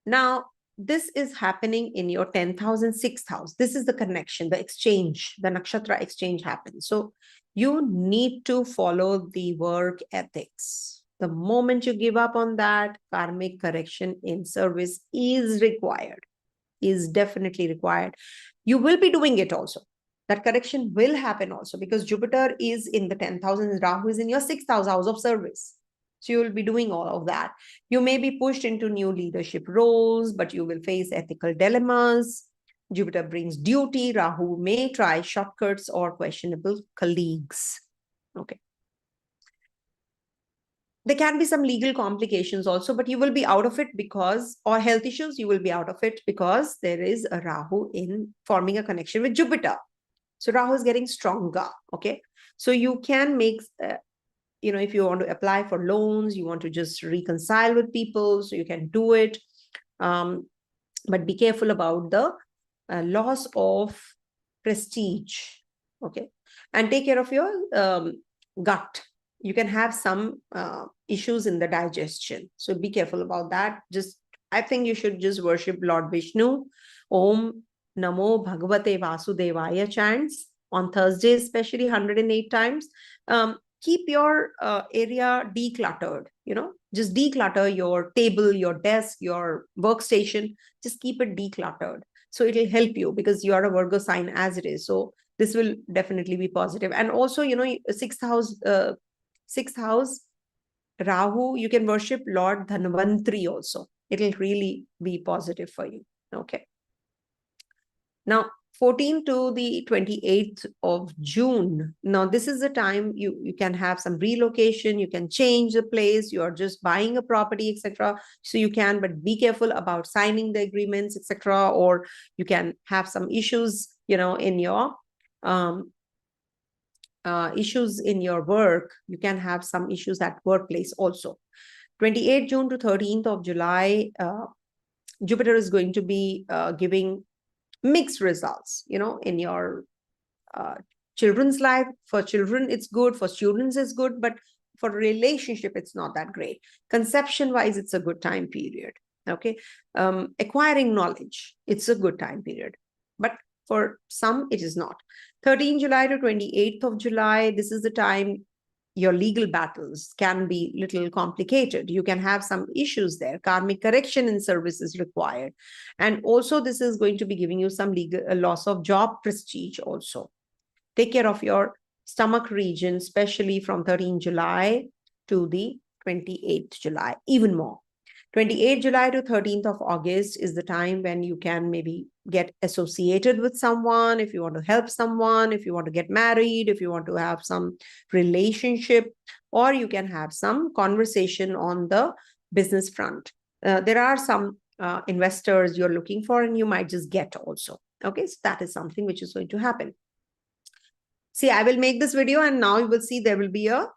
now this is happening in your 10th house and 6th house. This is the connection, the exchange, the nakshatra exchange happens. So you need to follow the work ethics. The moment you give up on that, karmic correction in service is required, is definitely required. You will be doing it also. That correction will happen also because Jupiter is in the 10th house and Rahu is in your 6th house of service. So you will be doing all of that. You may be pushed into new leadership roles, but you will face ethical dilemmas. Jupiter brings duty. Rahu may try shortcuts or questionable colleagues. Okay. There can be some legal complications also, but you will be out of it because, or health issues, you will be out of it because there is a Rahu in forming a connection with Jupiter. So Rahu is getting stronger. Okay. So you can make if you want to apply for loans, you want to just reconcile with people, so you can do it. But be careful about the loss of prestige. Okay. And take care of your gut. You can have some issues in the digestion. So be careful about that. I think you should just worship Lord Vishnu. Om Namo Bhagavate Vasudevaya chants on Thursday, especially 108 times. Keep your area decluttered, just declutter your table, your desk, your workstation. Just keep it decluttered. So it will help you because you are a Virgo sign as it is. So this will definitely be positive. And also, sixth house, Rahu, you can worship Lord Dhanvantri also. It'll really be positive for you. Okay. Now, 14 to the 28th of June. Now, this is the time you can have some relocation. You can change the place. You're just buying a property, etc. So you can, but be careful about signing the agreements, etc. Or you can have some issues, in your issues in your work. You can have some issues at workplace also. 28th June to 13th of July, Jupiter is going to be giving mixed results, in your children's life. For children, it's good. For students, it's good. But for relationship, it's not that great. Conception-wise, it's a good time period. Okay. Acquiring knowledge, it's a good time period. But for some, it is not. 13 July to 28th of July, this is the time your legal battles can be a little complicated. You can have some issues there. Karmic correction in service is required. And also, this is going to be giving you some legal loss of job prestige also. Take care of your stomach region, especially from 13 July to the 28th July, even more. 28th July to 13th of August is the time when you can maybe get associated with someone, if you want to help someone, if you want to get married, if you want to have some relationship, or you can have some conversation on the business front. There are some investors you're looking for, and you might just get also. Okay, so that is something which is going to happen. See, I will make this video, and now you will see there will be a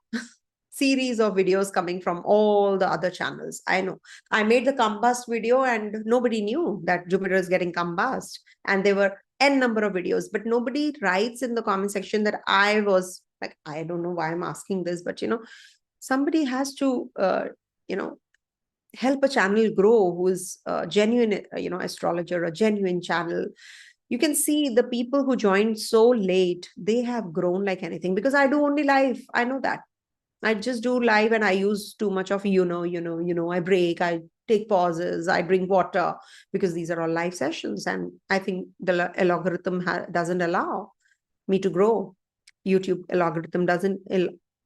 series of videos coming from all the other channels. I know I made the combust video and nobody knew that Jupiter is getting combust, and there were n number of videos, but nobody writes in the comment section that I was like, I don't know why I'm asking this, but somebody has to help a channel grow who is a genuine astrologer, a genuine channel. You can see the people who joined so late, they have grown like anything, because I do only live. I know that. I just do live, and I use too much of, I break, I take pauses, I drink water, because these are all live sessions. And I think the algorithm doesn't allow me to grow. YouTube algorithm doesn't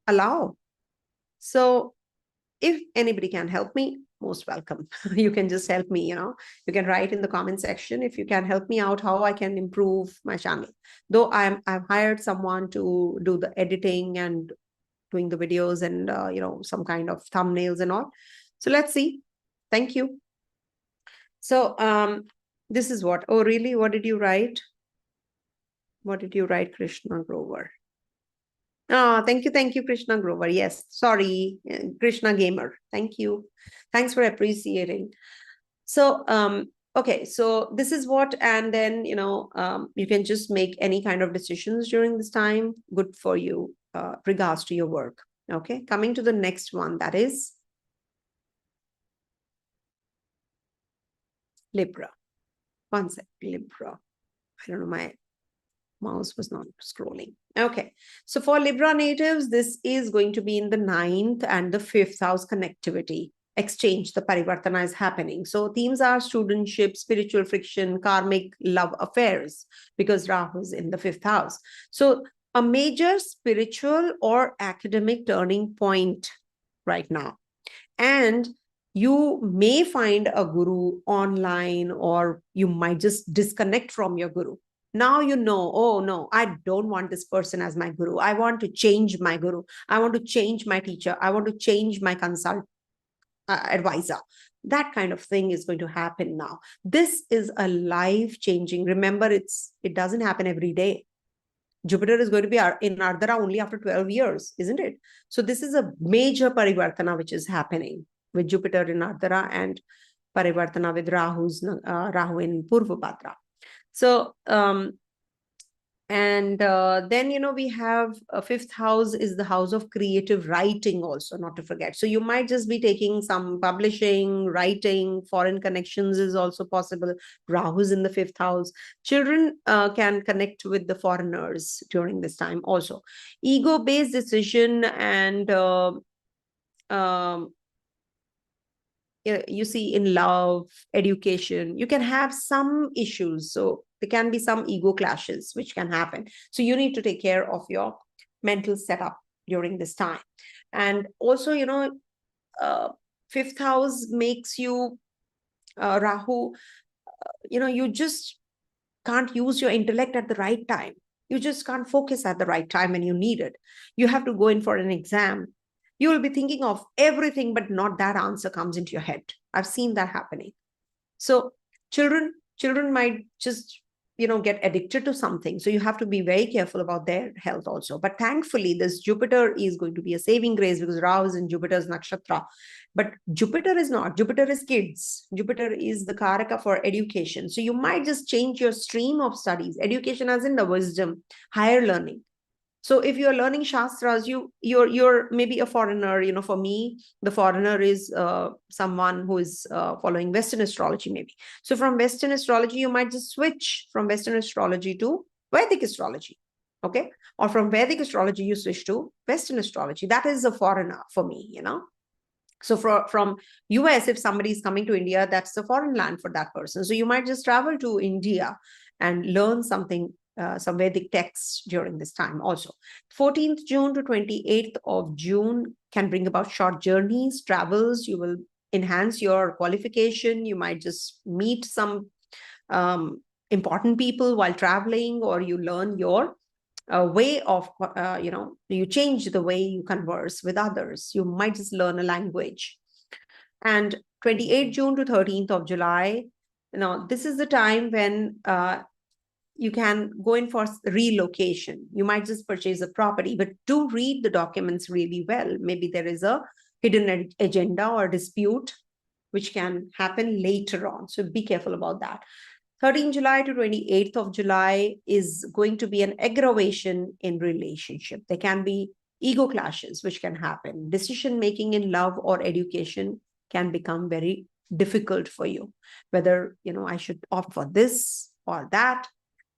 allow. So if anybody can help me, most welcome. You can just help me, you can write in the comment section if you can help me out, how I can improve my channel. Though I've hired someone to do the editing and doing the videos and, some kind of thumbnails and all. So let's see. Thank you. So this is what, oh, really? What did you write? What did you write, Krishna Grover? Oh, thank you, Krishna Grover. Yes, sorry, Krishna Gamer. Thank you. Thanks for appreciating. So, okay, so this is what, and then, you can just make any kind of decisions during this time. Good for you, regards to your work. Okay, coming to the next one, that is Libra. One sec, Libra. I don't know, my mouse was not scrolling. Okay, so for Libra natives, this is going to be in the 9th and the 5th house connectivity. Exchange, the parivartana is happening. So themes are studentship, spiritual friction, karmic love affairs, because Rahu is in the 5th house. So a major spiritual or academic turning point right now. And you may find a guru online, or you might just disconnect from your guru. Now oh no, I don't want this person as my guru. I want to change my guru. I want to change my teacher. I want to change my advisor. That kind of thing is going to happen now. This is a life-changing. Remember, it doesn't happen every day. Jupiter is going to be in Ardra only after 12 years, isn't it? So this is a major parivartana which is happening with Jupiter in Ardra and parivartana with Rahu in Purvadra. So then, we have fifth house is the house of creative writing also, not to forget. So you might just be taking some publishing, writing, foreign connections is also possible. Rahu's in the fifth house. Children can connect with the foreigners during this time also. Ego-based decision and you see in love, education, you can have some issues. So there can be some ego clashes which can happen. So you need to take care of your mental setup during this time. And also, fifth house makes you, Rahu, you just can't use your intellect at the right time. You just can't focus at the right time when you need it. You have to go in for an exam. You will be thinking of everything, but not that answer comes into your head. I've seen that happening. So children might just, get addicted to something. So you have to be very careful about their health also. But thankfully, this Jupiter is going to be a saving grace because Rahu is in Jupiter's nakshatra. But Jupiter is not. Jupiter is kids. Jupiter is the karaka for education. So you might just change your stream of studies. Education as in the wisdom, higher learning. So if you're learning Shastras, you're maybe a foreigner. For me, the foreigner is someone who is following Western astrology, maybe. So from Western astrology, you might just switch from Western astrology to Vedic astrology. Okay. Or from Vedic astrology, you switch to Western astrology. That is a foreigner for me. So from US, if somebody is coming to India, that's a foreign land for that person. So you might just travel to India and learn something, some Vedic texts during this time also. 14th June to 28th of June can bring about short journeys, travels. You will enhance your qualification. You might just meet some important people while traveling, or you learn your way of, you change the way you converse with others. You might just learn a language. And 28th June to 13th of July, this is the time when you can go in for relocation. You might just purchase a property, but do read the documents really well. Maybe there is a hidden agenda or dispute which can happen later on. So be careful about that. 13th July to 28th of July is going to be an aggravation in relationship. There can be ego clashes which can happen. Decision making in love or education can become very difficult for you. Whether, I should opt for this or that,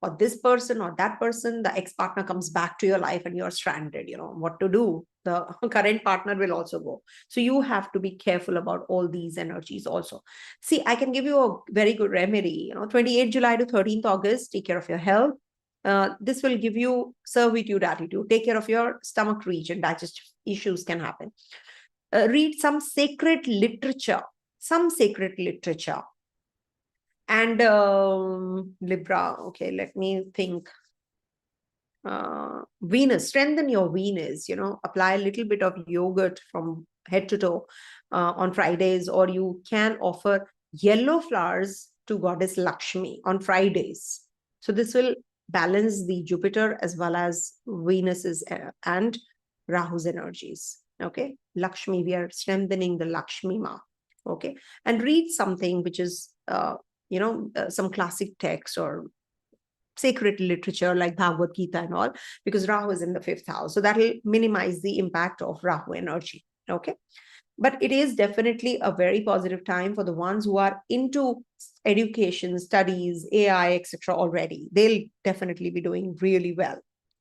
or this person or that person. The ex-partner comes back to your life and you're stranded, what to do. The current partner will also go. So you have to be careful about all these energies also. See, I can give you a very good remedy, 28th July to 13th August, take care of your health. This will give you servitude attitude. Take care of your stomach region. Digestive issues can happen. Read some sacred literature. And Libra, okay, let me think. Venus, strengthen your Venus, apply a little bit of yogurt from head to toe on Fridays, or you can offer yellow flowers to goddess Lakshmi on Fridays. So this will balance the Jupiter as well as Venus's and Rahu's energies. Okay, Lakshmi, we are strengthening the Lakshmi Ma. Okay, and read something which is some classic text or sacred literature like Bhagavad Gita and all, because Rahu is in the fifth house. So that will minimize the impact of Rahu energy. Okay. But it is definitely a very positive time for the ones who are into education, studies, AI, etc. already. They'll definitely be doing really well.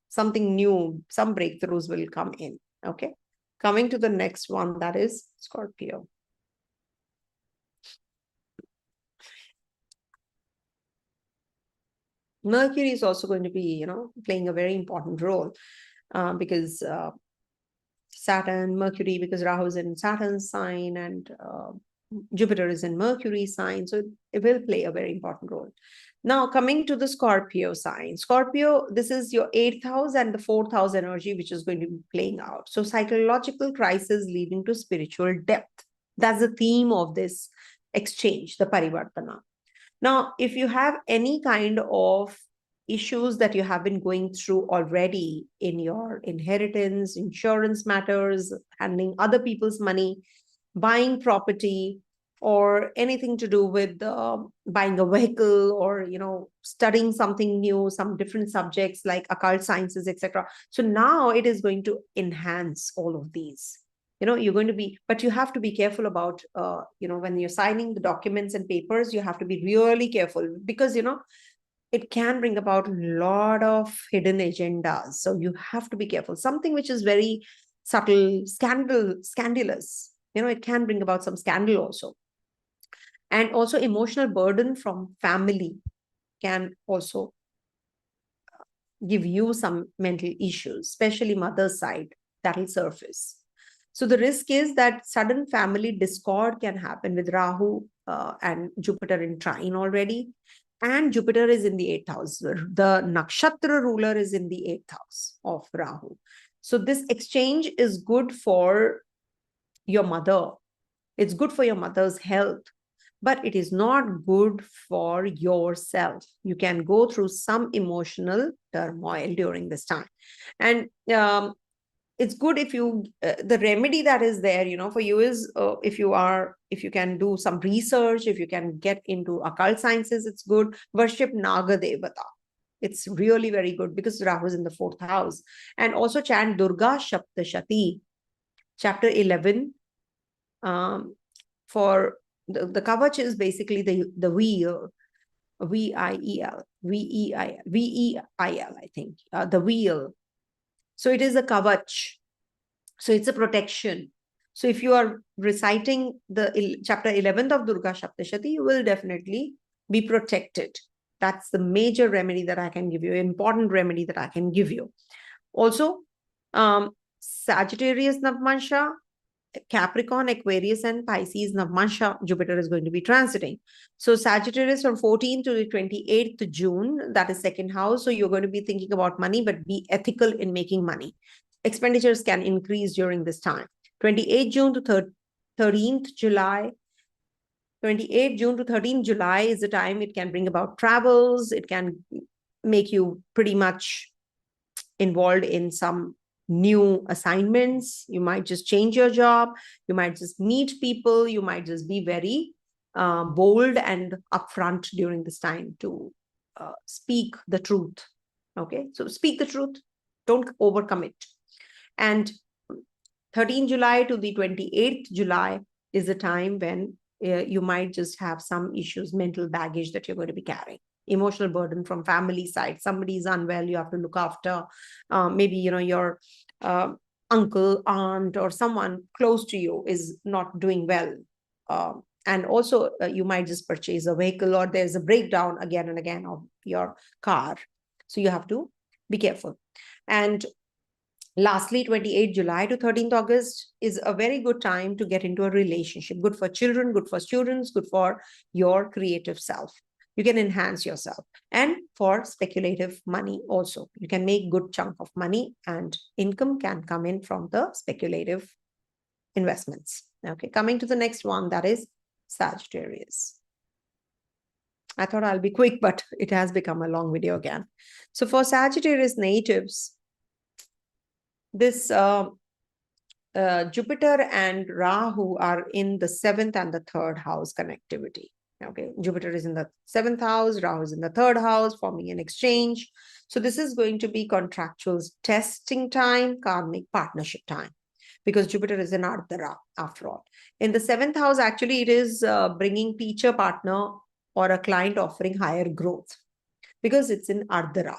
Something new, some breakthroughs will come in. Okay. Coming to the next one, that is Scorpio. Mercury is also going to be, playing a very important role because Saturn, Mercury, because Rahu is in Saturn's sign and Jupiter is in Mercury's sign. So it will play a very important role. Now, coming to the Scorpio sign. Scorpio, this is your 8th house and the 4th house energy, which is going to be playing out. So psychological crisis leading to spiritual depth. That's the theme of this exchange, the Parivartana. Now, if you have any kind of issues that you have been going through already in your inheritance, insurance matters, handling other people's money, buying property, or anything to do with buying a vehicle, or studying something new, some different subjects like occult sciences, etc. So now it is going to enhance all of these. You're going to be, but you have to be careful about when you're signing the documents and papers, you have to be really careful, because it can bring about a lot of hidden agendas. So you have to be careful. Something which is very subtle, scandalous, it can bring about some scandal also. And also emotional burden from family can also give you some mental issues, especially mother's side, that will surface. So the risk is that sudden family discord can happen with Rahu and Jupiter in trine already. And Jupiter is in the 8th house. The nakshatra ruler is in the 8th house of Rahu. So this exchange is good for your mother. It's good for your mother's health, but it is not good for yourself. You can go through some emotional turmoil during this time. And it's good if you, the remedy that is there, for you is, if you can do some research, if you can get into occult sciences, it's good. Worship Naga Devata. It's really very good because Rahu is in the 4th house. And also chant Durga Shaptashati, chapter 11. For the kavach is basically the wheel, V-I-E-L, V-E-I-L, I think, the wheel. So it is a kavach. So it's a protection. So if you are reciting the chapter 11th of Durga Shaptashati, you will definitely be protected. That's the major remedy that I can give you, important remedy that I can give you. Also, Sagittarius Navmansha, Capricorn, Aquarius, and Pisces Navmansha, Jupiter is going to be transiting. So Sagittarius from 14th to the 28th June, that is 2nd house. So you're going to be thinking about money, but be ethical in making money. Expenditures can increase during this time. 28th June to 13th July. 28th June to 13th July is the time it can bring about travels. It can make you pretty much involved in some new assignments. You might just change your job. You might just meet people. You might just be very bold and upfront during this time to speak the truth. Okay, so speak the truth. Don't overcommit. And 13th July to the 28th July is the time when you might just have some issues, mental baggage that you're going to be carrying. Emotional burden from family side. Somebody is unwell, you have to look after. Maybe, your uncle, aunt, or someone close to you is not doing well. And also, you might just purchase a vehicle, or there's a breakdown again and again of your car. So you have to be careful. And lastly, 28th July to 13th August is a very good time to get into a relationship. Good for children, good for students, good for your creative self. You can enhance yourself. And for speculative money also. You can make good chunk of money, and income can come in from the speculative investments. Okay, coming to the next one, that is Sagittarius. I thought I'll be quick, but it has become a long video again. So for Sagittarius natives, this Jupiter and Rahu are in the 7th and the 3rd house connectivity. Okay, Jupiter is in the 7th house, Rahu is in the 3rd house, forming an exchange. So this is going to be contractual testing time, karmic partnership time, because Jupiter is in Ardra after all. In the 7th house, actually, it is bringing teacher, partner, or a client offering higher growth, because it's in Ardra.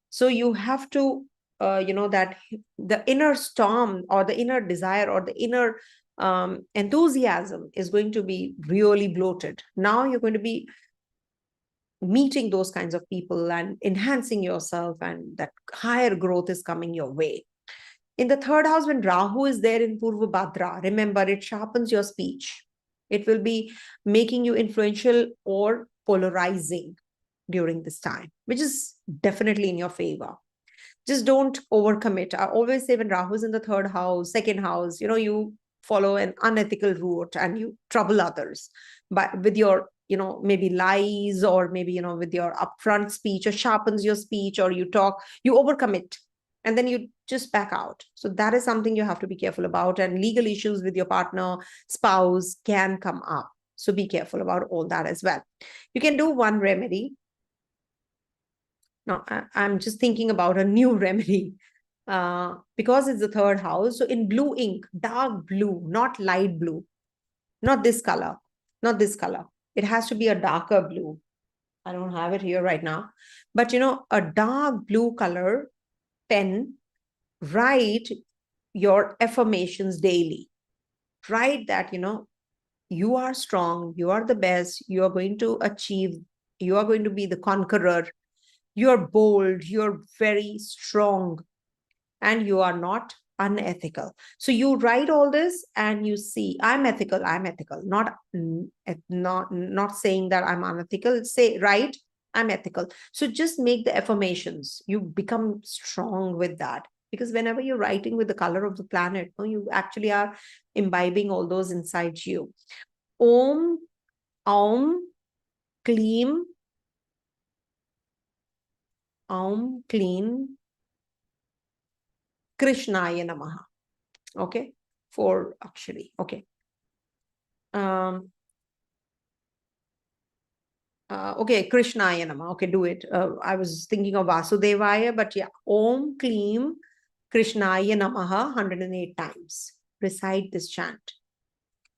So you have to that the inner storm, or the inner desire, or the inner enthusiasm is going to be really bloated. Now you're going to be meeting those kinds of people and enhancing yourself, and that higher growth is coming your way. In the 3rd house, when Rahu is there in Purvadra, remember, it sharpens your speech. It will be making you influential or polarizing during this time, which is definitely in your favor. Just don't overcommit. I always say, when Rahu is in the 3rd house, 2nd house, you follow an unethical route and you trouble others with your maybe lies, or maybe, with your upfront speech, or sharpens your speech, or you overcommit, and then you just back out. So that is something you have to be careful about. And legal issues with your partner, spouse can come up. So be careful about all that as well. You can do one remedy. Now, I'm just thinking about a new remedy. Because it's the third house. So in blue ink, dark blue, not light blue, not this color, not this color. It has to be a darker blue. I don't have it here right now. But, a dark blue color pen, write your affirmations daily. Write that, you are strong, you are the best, you are going to achieve, you are going to be the conqueror, you're bold, you're very strong, and you are not unethical. So you write all this and you see, I'm ethical, not saying that I'm unethical. Say, right, I'm ethical. So just make the affirmations. You become strong with that, because whenever you're writing with the color of the planet, you actually are imbibing all those inside you. Om, Aum, Kleem, Aum, Kleem, Krishnaya Namaha. Okay, 4 actually. Okay. Okay, Krishnaya Namaha. Okay, do it. I was thinking of Vasudevaya, but yeah, Om Kleem Krishnaya Namaha 108 times. Recite this chant,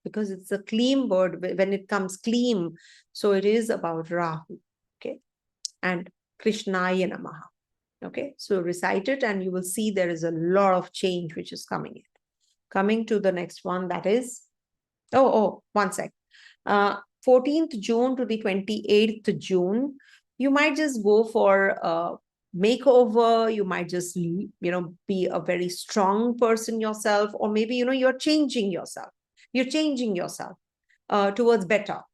because it's a Kleem word. When it comes Kleem, so it is about Rahu. Okay, and Krishnaya Namaha. Okay, so recite it and you will see there is a lot of change which is coming in. Coming to the next one, that is, one sec. 14th June to the 28th June, you might just go for a makeover. You might just, be a very strong person yourself, or maybe, you're changing yourself. You're changing yourself towards better.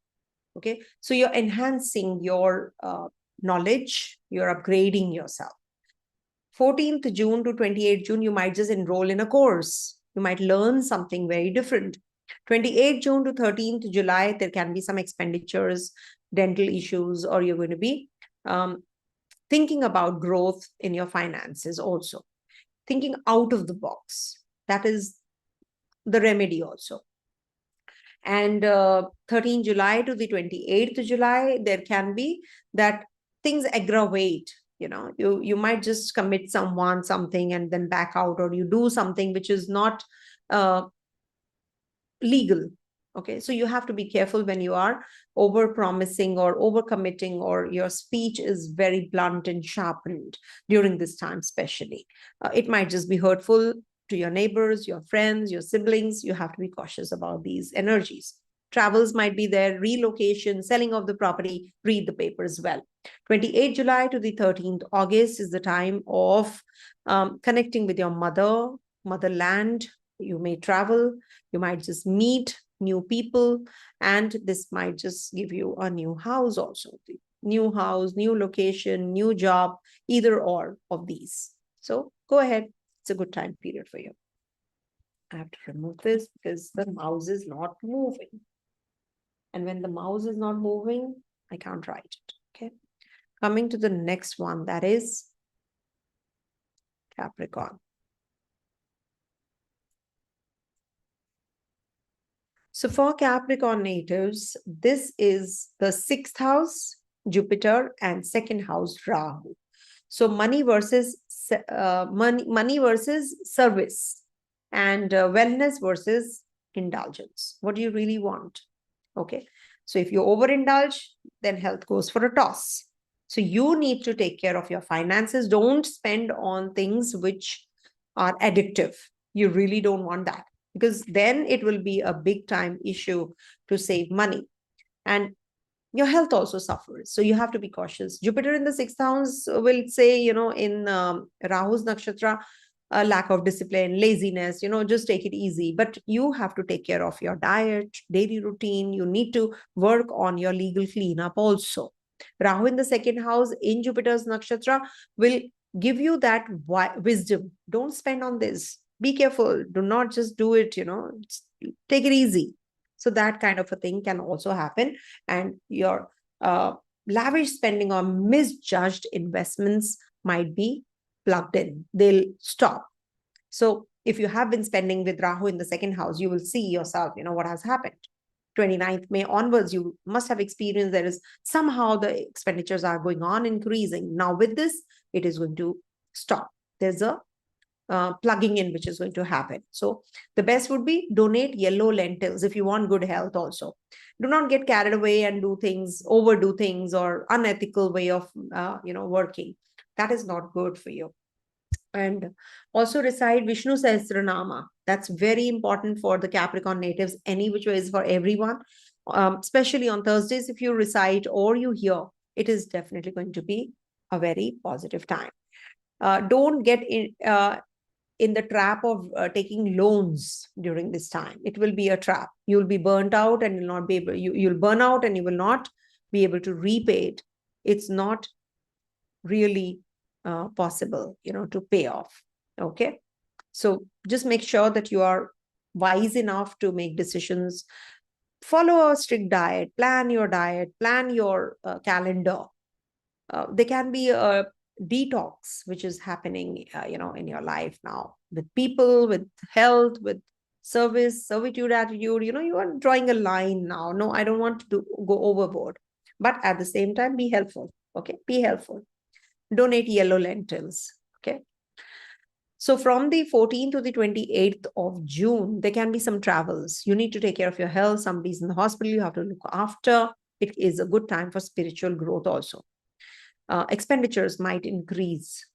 Okay, so you're enhancing your knowledge, you're upgrading yourself. 14th June to 28th June, you might just enroll in a course. You might learn something very different. 28th June to 13th July, there can be some expenditures, dental issues, or you're going to be thinking about growth in your finances also. Thinking out of the box. That is the remedy also. And 13th July to the 28th July, there can be that things aggravate. You might just commit something and then back out, or you do something which is not legal. Okay, so you have to be careful when you are over promising or over committing, or your speech is very blunt and sharpened during this time, especially. It might just be hurtful to your neighbors, your friends, your siblings. You have to be cautious about these energies. Travels might be there, relocation, selling of the property. Read the paper as well. 28th July to the 13th August is the time of connecting with your motherland. You may travel, you might just meet new people, and this might just give you a new house also. New house, new location, new job, either or of these. So go ahead. It's a good time period for you. I have to remove this because the mouse is not moving. And when the mouse is not moving, I can't write it. Okay. Coming to the next one, that is Capricorn. So for Capricorn natives, this is the 6th house, Jupiter, and 2nd house, Rahu. So money versus service, and wellness versus indulgence. What do you really want? Okay. So if you overindulge, then health goes for a toss. So you need to take care of your finances. Don't spend on things which are addictive. You really don't want that, because then it will be a big time issue to save money. And your health also suffers. So you have to be cautious. Jupiter in the 6th house will say, in Rahu's Nakshatra, a lack of discipline, laziness, just take it easy. But you have to take care of your diet, daily routine. You need to work on your legal cleanup also. Rahu in the 2nd house in Jupiter's Nakshatra will give you that wisdom. Don't spend on this. Be careful. Do not just do it, take it easy. So that kind of a thing can also happen. And your lavish spending on misjudged investments might be plugged in. They'll stop. So if you have been spending with Rahu in the second house, you will see yourself, what has happened. 29th May onwards, you must have experienced there is somehow the expenditures are going on increasing. Now with this, it is going to stop. There's a plugging in which is going to happen. So the best would be donate yellow lentils if you want good health also. Do not get carried away and overdo things or unethical way of, working. That is not good for you. And also recite Vishnu Sahasranama. That's very important for the Capricorn natives, any which way is for everyone. Especially on Thursdays, if you recite or you hear, it is definitely going to be a very positive time. Don't get in the trap of taking loans during this time. It will be a trap. You'll be burnt out and you'll not be able, you'll burn out and you will not be able to repay it. It's not really possible, to pay off. Okay. So just make sure that you are wise enough to make decisions. Follow a strict diet, plan your calendar. There can be a detox which is happening, in your life now, with people, with health, with servitude attitude. You are drawing a line now. No, I don't want to go overboard, but at the same time, be helpful. Okay, be helpful. Donate yellow lentils. Okay. So from the 14th to the 28th of June, there can be some travels. You need to take care of your health. Somebody's in the hospital, you have to look after. It is a good time for spiritual growth also. Expenditures might increase.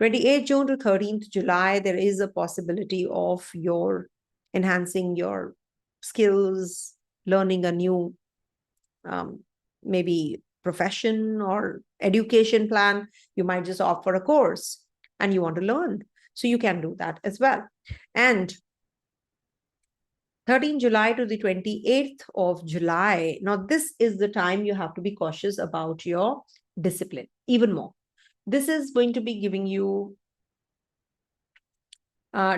28th June to 13th July, there is a possibility of your enhancing your skills, learning a new maybe profession or education plan. You might just opt for a course and you want to learn. So you can do that as well. And 13 July to the 28th of July. Now, this is the time you have to be cautious about your discipline even more. This is going to be giving you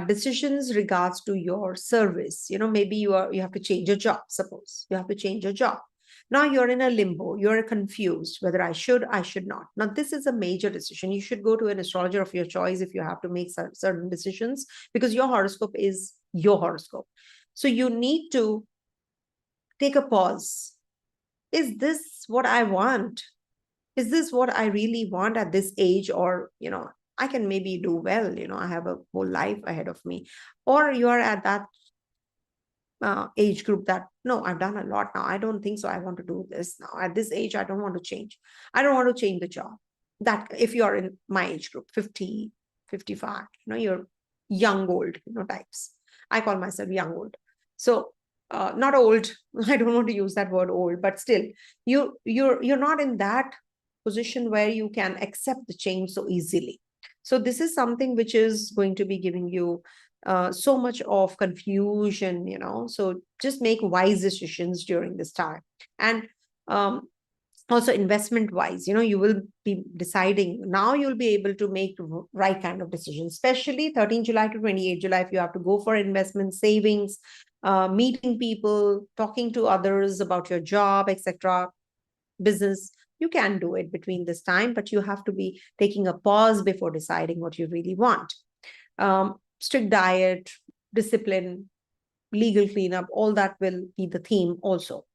decisions regards to your service. Maybe you have to change your job. Suppose you have to change your job. Now you're in a limbo. You're confused whether I should not. Now, this is a major decision. You should go to an astrologer of your choice if you have to make certain decisions, because your horoscope is your horoscope. So you need to take a pause. Is this what I want? Is this what I really want at this age? Or, I can maybe do well, I have a whole life ahead of me. Or you are at that age group that, no, I've done a lot now. I don't think so. I want to do this now. At this age, I don't want to change. I don't want to change the job. That if you're in my age group, 50, 55, you're young, old, types. I call myself young, old. So not old. I don't want to use that word old, but still, you're not in that position where you can accept the change so easily. So this is something which is going to be giving you so much of confusion, so just make wise decisions during this time. And also investment wise, you will be deciding now. You'll be able to make right kind of decisions, especially 13 July to 28 July. If you have to go for investment, savings, meeting people, talking to others about your job, etc., business, you can do it between this time, but you have to be taking a pause before deciding what you really want. Strict diet, discipline, legal cleanup, all that will be the theme also.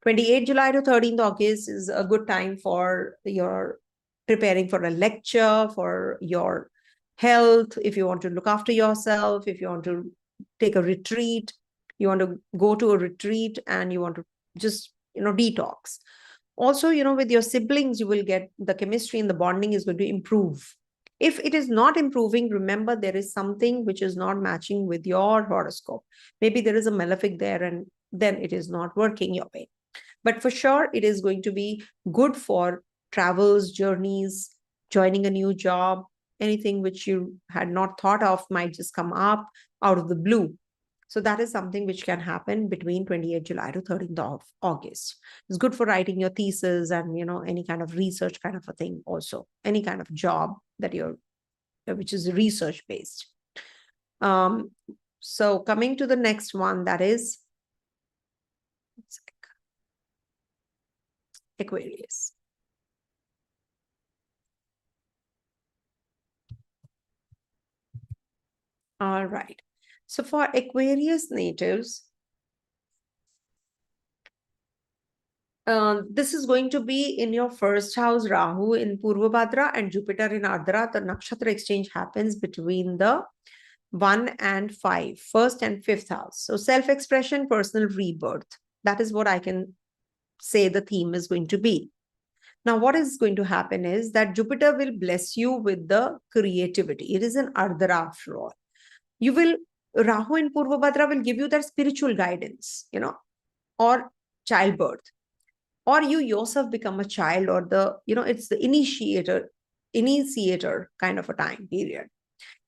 28 July to 13th August is a good time for your preparing for a lecture, for your health, if you want to look after yourself, if you want to take a retreat, you want to go to a retreat and you want to just, detox. Also, with your siblings, you will get the chemistry and the bonding is going to improve. If it is not improving, remember there is something which is not matching with your horoscope. Maybe there is a malefic there and then it is not working your way. But for sure, it is going to be good for travels, journeys, joining a new job. Anything which you had not thought of might just come up out of the blue. So that is something which can happen between 28 July to 13th of August. It's good for writing your thesis and, any kind of research kind of a thing also. Any kind of job that which is research based. So coming to the next one, that is Aquarius. All right. So for Aquarius natives, this is going to be in your first house, Rahu in Purvadra and Jupiter in Ardra. The nakshatra exchange happens between the 1 and 5, first and fifth house. So self-expression, personal rebirth. That is what I can say the theme is going to be. Now, what is going to happen is that Jupiter will bless you with the creativity. It is an Ardra after all. You will, Rahu in Purvabhadra will give you that spiritual guidance, or childbirth, or you yourself become a child, or it's the initiator kind of a time period.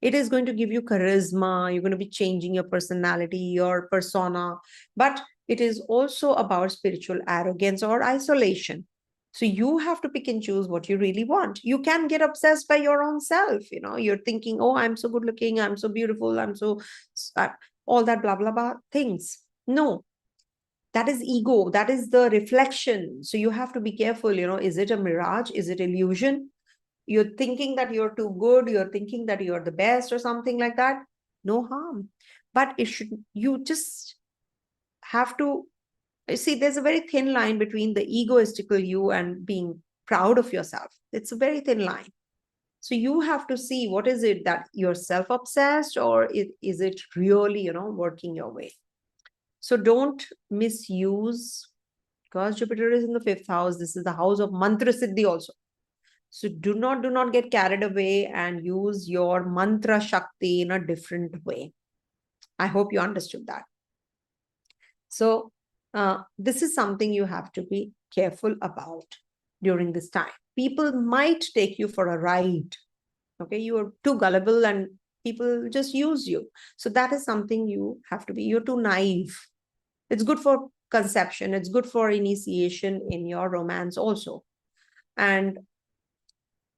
It is going to give you charisma. You're going to be changing your personality, your persona, but it is also about spiritual arrogance or isolation. So you have to pick and choose what you really want. You can get obsessed by your own self. You're thinking, oh, I'm so good looking, I'm so beautiful, I'm so all that blah blah blah things. No, that is ego. That is the reflection. So you have to be careful. Is it a mirage? Is it illusion? You're thinking that you're too good, you're thinking that you're the best or something like that. No harm, but you just have to see, there's a very thin line between the egoistical you and being proud of yourself. It's a very thin line. So you have to see, what is it that you're self-obsessed, or is it really working your way? So don't misuse, because Jupiter is in the fifth house. This is the house of mantra siddhi also. So do not get carried away and use your mantra shakti in a different way. I hope you understood that. So this is something you have to be careful about during this time. People might take you for a ride. Okay, you are too gullible and people just use you. So that is something you have to be. You're too naive. It's good for conception. It's good for initiation in your romance also. And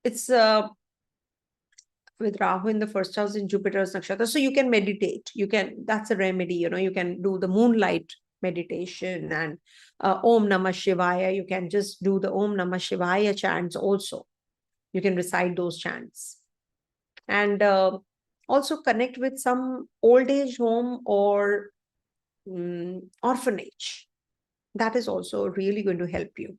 it's with Rahu in the first house in Jupiter's nakshatra. So you can meditate. That's a remedy. You can do the moonlight meditation and Om Namah Shivaya. You can just do the Om Namah Shivaya chants also. You can recite those chants. And also connect with some old age home or orphanage. That is also really going to help you.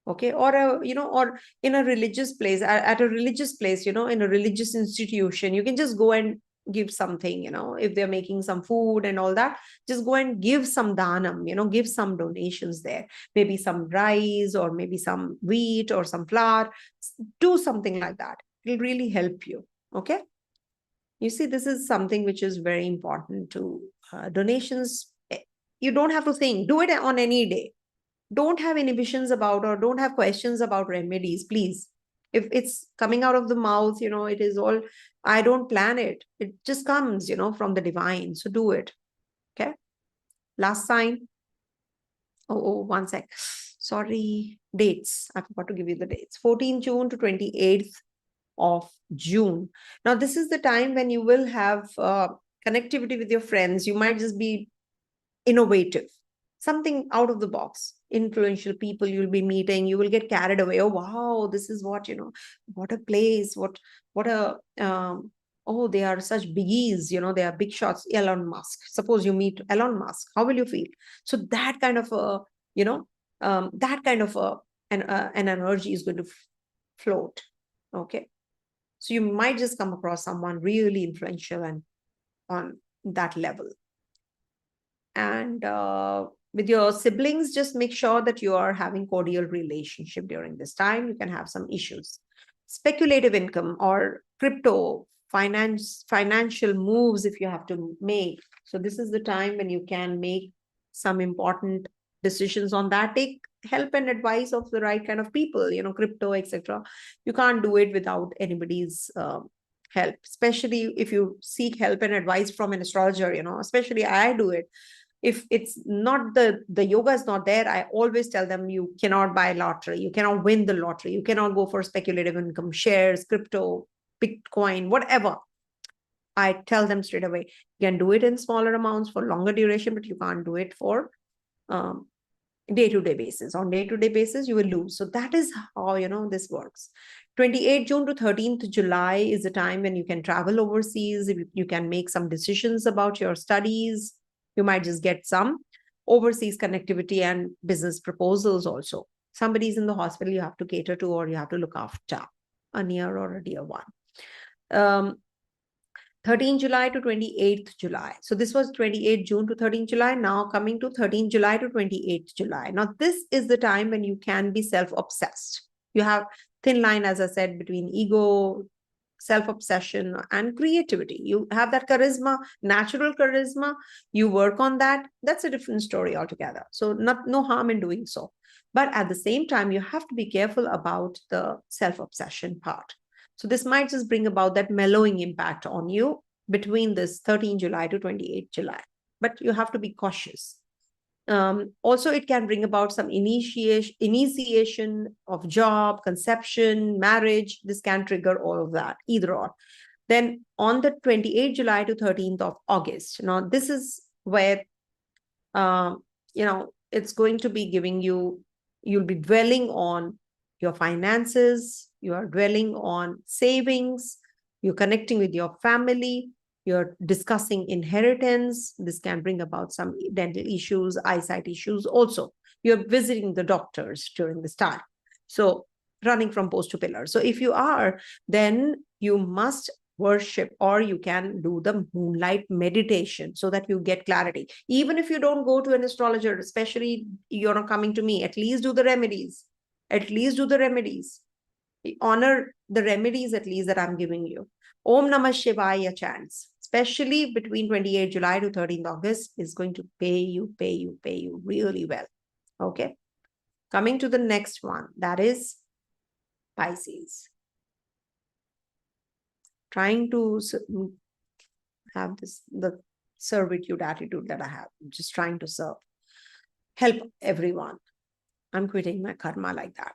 Okay, or or in a religious place, at a religious place, in a religious institution, you can just go and give something. If they're making some food and all that, just go and give some danam, give some donations there, maybe some rice or maybe some wheat or some flour. Do something like that. It'll really help you. Okay, you see, this is something which is very important to donations. You don't have to think, do it on any day. Don't have inhibitions about, or don't have questions about remedies, please. If it's coming out of the mouth, it is all, I don't plan it. It just comes, from the divine. So do it. Okay. Last sign. Oh, 1 sec. Sorry. Dates. I forgot to give you the dates. 14 June to 28th of June. Now, this is the time when you will have connectivity with your friends. You might just be innovative, something out of the box, influential people you'll be meeting. You will get carried away. Oh, wow, this is what a place, what a oh, they are such biggies, they are big shots. Elon Musk, suppose you meet Elon Musk, how will you feel? So that kind of a that kind of an energy is going to float. Okay, so you might just come across someone really influential and on that level. And with your siblings, just make sure that you are having cordial relationship during this time. You can have some issues. Speculative income or crypto, financial moves if you have to make. So this is the time when you can make some important decisions on that. Take help and advice of the right kind of people, crypto, etc. You can't do it without anybody's help, especially if you seek help and advice from an astrologer. Especially I do it. If it's not the yoga is not there, I always tell them, you cannot buy lottery, you cannot win the lottery, you cannot go for speculative income, shares, crypto, Bitcoin, whatever. I tell them straight away, you can do it in smaller amounts for longer duration, but you can't do it for day-to-day basis. On day-to-day basis, you will lose. So that is how, this works. 28 June to 13th July is a time when you can travel overseas. You can make some decisions about your studies. You might just get some overseas connectivity and business proposals also. Somebody's in the hospital you have to cater to, or you have to look after, a near or a dear one. 13 July to 28th July. So this was 28 June to 13 July. Now coming to 13 July to 28th July. Now this is the time when you can be self-obsessed. You have thin line, as I said, between ego, self-obsession, and creativity. You have that charisma, natural charisma. You work on that. That's a different story altogether. So no harm in doing so. But at the same time, you have to be careful about the self-obsession part. So this might just bring about that mellowing impact on you between this 13 July to 28 July. But you have to be cautious. Also, it can bring about some initiation of job, conception, marriage. This can trigger all of that, either or. Then on the 28th July to 13th of August. Now, this is where, it's going to be giving you, you'll be dwelling on your finances, you are dwelling on savings, you're connecting with your family, you're discussing inheritance. This can bring about some dental issues, eyesight issues also. You're visiting the doctors during this time. So running from post to pillar. So if you are, then you must worship, or you can do the moonlight meditation so that you get clarity. Even if you don't go to an astrologer, especially you're not coming to me, at least do the remedies. At least do the remedies. Honor the remedies at least that I'm giving you. Om Namah Shivaya chants, especially between 28 July to 13th August, is going to pay you really well. Okay. Coming to the next one, that is Pisces. Trying to have the servitude attitude that I have, just trying to serve, help everyone. I'm quitting my karma like that.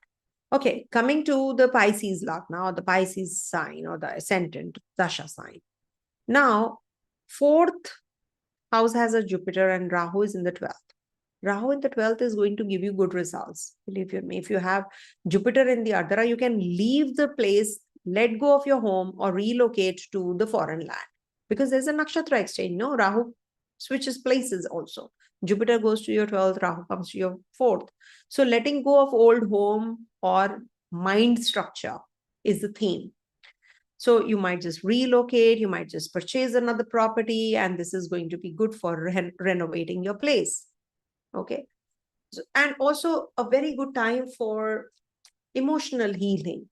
Okay, coming to the Pisces Lagna, or the Pisces sign, or the ascendant Dasha sign. Now, 4th house has a Jupiter and Rahu is in the 12th. Rahu in the 12th is going to give you good results. Believe you me, if you have Jupiter in the Ardra, you can leave the place, let go of your home, or relocate to the foreign land. Because there's a nakshatra exchange, no? Rahu switches places also. Jupiter goes to your 12th, Rahu comes to your 4th. So letting go of old home or mind structure is the theme. So you might just relocate, you might just purchase another property, and this is going to be good for renovating your place. Okay. So, and also a very good time for emotional healing.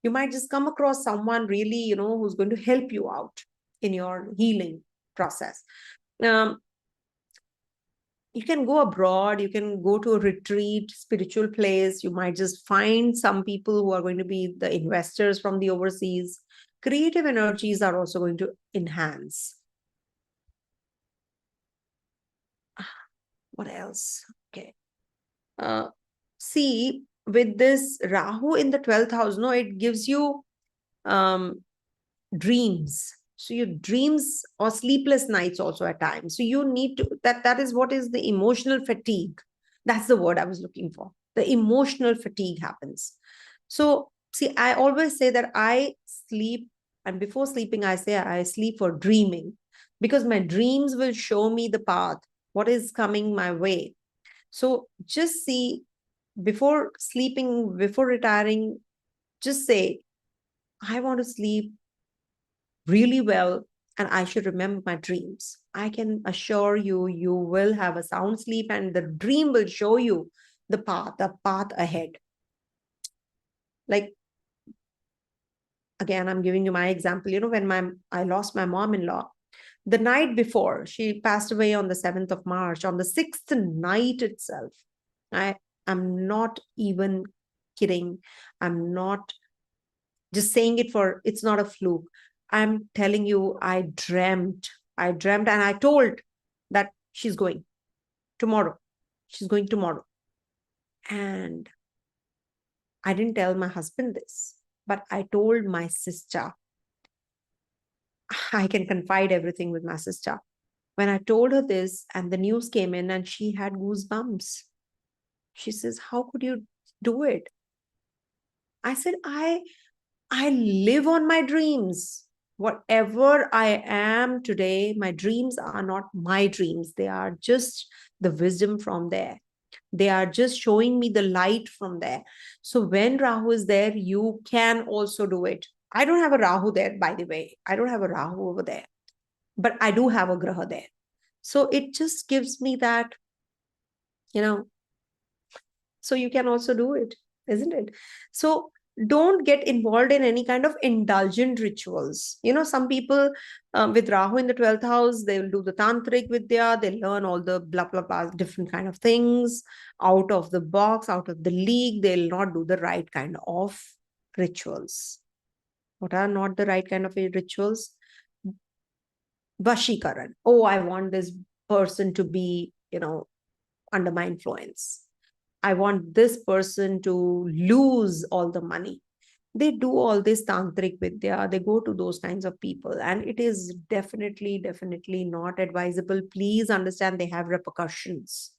You might just come across someone really, who's going to help you out in your healing process. You can go abroad, you can go to a retreat, spiritual place. You might just find some people who are going to be the investors from the overseas. Creative energies are also going to enhance. What else? Okay. See, with this Rahu in the 12th house, no, it gives you dreams. So your dreams or sleepless nights also at times. So you need to, that is what is the emotional fatigue. That's the word I was looking for. The emotional fatigue happens. So see, I always say that I sleep, and before sleeping, I say I sleep for dreaming, because my dreams will show me the path, what is coming my way. So just see, before sleeping, before retiring, just say, I want to sleep really well, and I should remember my dreams. I can assure you, you will have a sound sleep, and the dream will show you the path ahead. Like, again, I'm giving you my example. When I lost my mom-in-law, the night before, she passed away on the 7th of March, on the 6th night itself, I'm not even kidding. I'm not just saying it for, it's not a fluke. I'm telling you, I dreamt, and I told that she's going tomorrow. She's going tomorrow. And I didn't tell my husband this, but I told my sister. I can confide everything with my sister. When I told her this and the news came in, and she had goosebumps. She says, how could you do it? I said, I live on my dreams. Whatever I am today, my dreams are not my dreams. They are just the wisdom from there. They are just showing me the light from there. So when Rahu is there, you can also do it. I don't have a Rahu there, by the way. I don't have a Rahu over there, but I do have a Graha there. So it just gives me that, so you can also do it, isn't it? So don't get involved in any kind of indulgent rituals. Some people with Rahu in the 12th house, they will do the tantric vidya, they learn all the blah blah blah different kind of things out of the box, out of the league. They'll not do the right kind of rituals. What are not the right kind of rituals? Vashikaran. Oh, I want this person to be under my influence. I want this person to lose all the money. They do all this tantric vidya. They go to those kinds of people, and it is definitely not advisable. Please understand, they have repercussions.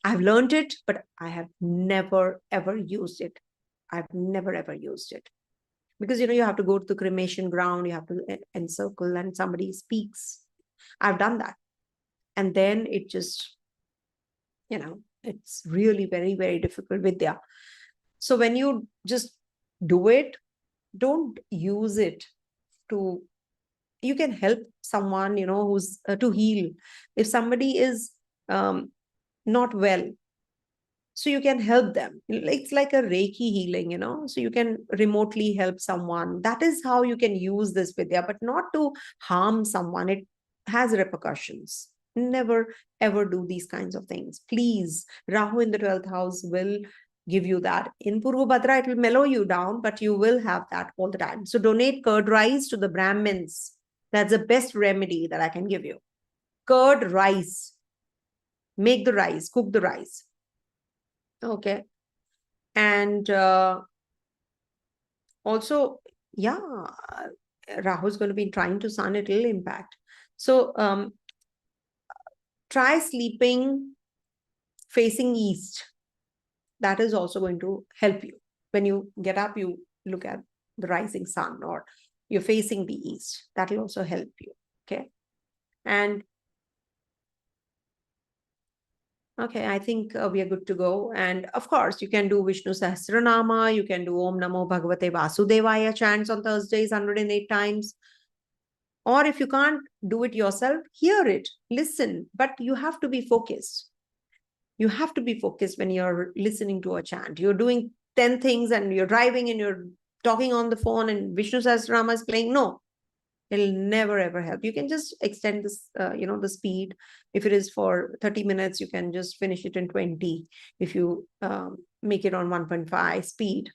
I've learned it, but I have never ever used it. I've never ever used it. Because you have to go to the cremation ground, you have to encircle, and somebody speaks. I've done that. And then it just, it's really very, very difficult vidya. So when you just do it, don't use it to, you can help someone, who's to heal. If somebody is not well, so you can help them. It's like a Reiki healing, so you can remotely help someone. That is how you can use this vidya, but not to harm someone. It has repercussions. Never ever do these kinds of things. Please, Rahu in the 12th house will give you that. In Purvadra, it will mellow you down, but you will have that all the time. So donate curd rice to the Brahmins. That's the best remedy that I can give you. Curd rice. Make the rice, cook the rice. Okay. And also, yeah, Rahu is going to be trying to sun, it will impact. So try sleeping facing east. That is also going to help you. When you get up, you look at the rising sun, or you're facing the east. That will also help you. Okay. And okay, I think we are good to go. And of course, you can do Vishnu Sahasranama. You can do Om Namo Bhagavate Vasudevaya chants on Thursdays 108 times. Or if you can't do it yourself, hear it, listen. But you have to be focused. You have to be focused when you're listening to a chant. You're doing 10 things and you're driving and you're talking on the phone and Vishnu Sahasranama is playing. No, it'll never ever help. You can just extend this, the speed. If it is for 30 minutes, you can just finish it in 20 if you make it on 1.5 speed.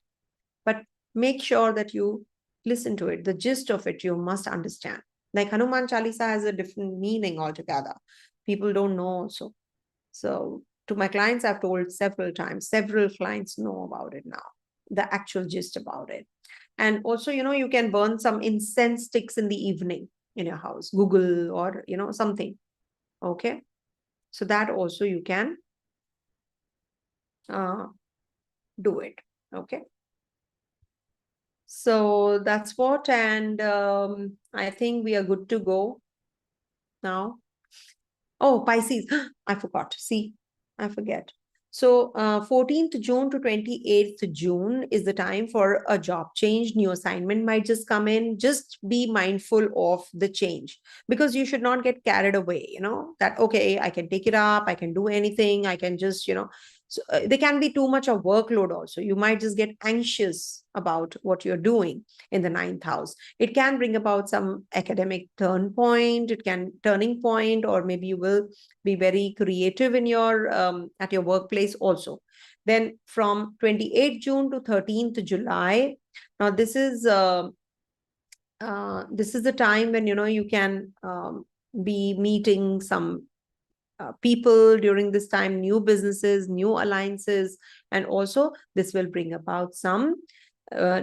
But make sure that you listen to it. The gist of it, you must understand. Like Hanuman Chalisa has a different meaning altogether. People don't know also. So to my clients, I've told several times, several clients know about it now, the actual gist about it. And also, you can burn some incense sticks in the evening in your house, Google or, something. Okay. So that also you can do it. Okay. So that's what. And I think we are good to go now. Oh, Pisces. I forgot. See, I forget. So 14th June to 28th June is the time for a job change. New assignment might just come in. Just be mindful of the change, because you should not get carried away, that, okay, I can take it up. I can do anything. I can just, so, there can be too much of workload also. You might just get anxious about what you're doing in the 9th house. It can bring about some academic turning point, or maybe you will be very creative in your at your workplace also. Then from 28th June to 13th July, now this is the time when you can be meeting some people during this time, new businesses, new alliances, and also this will bring about some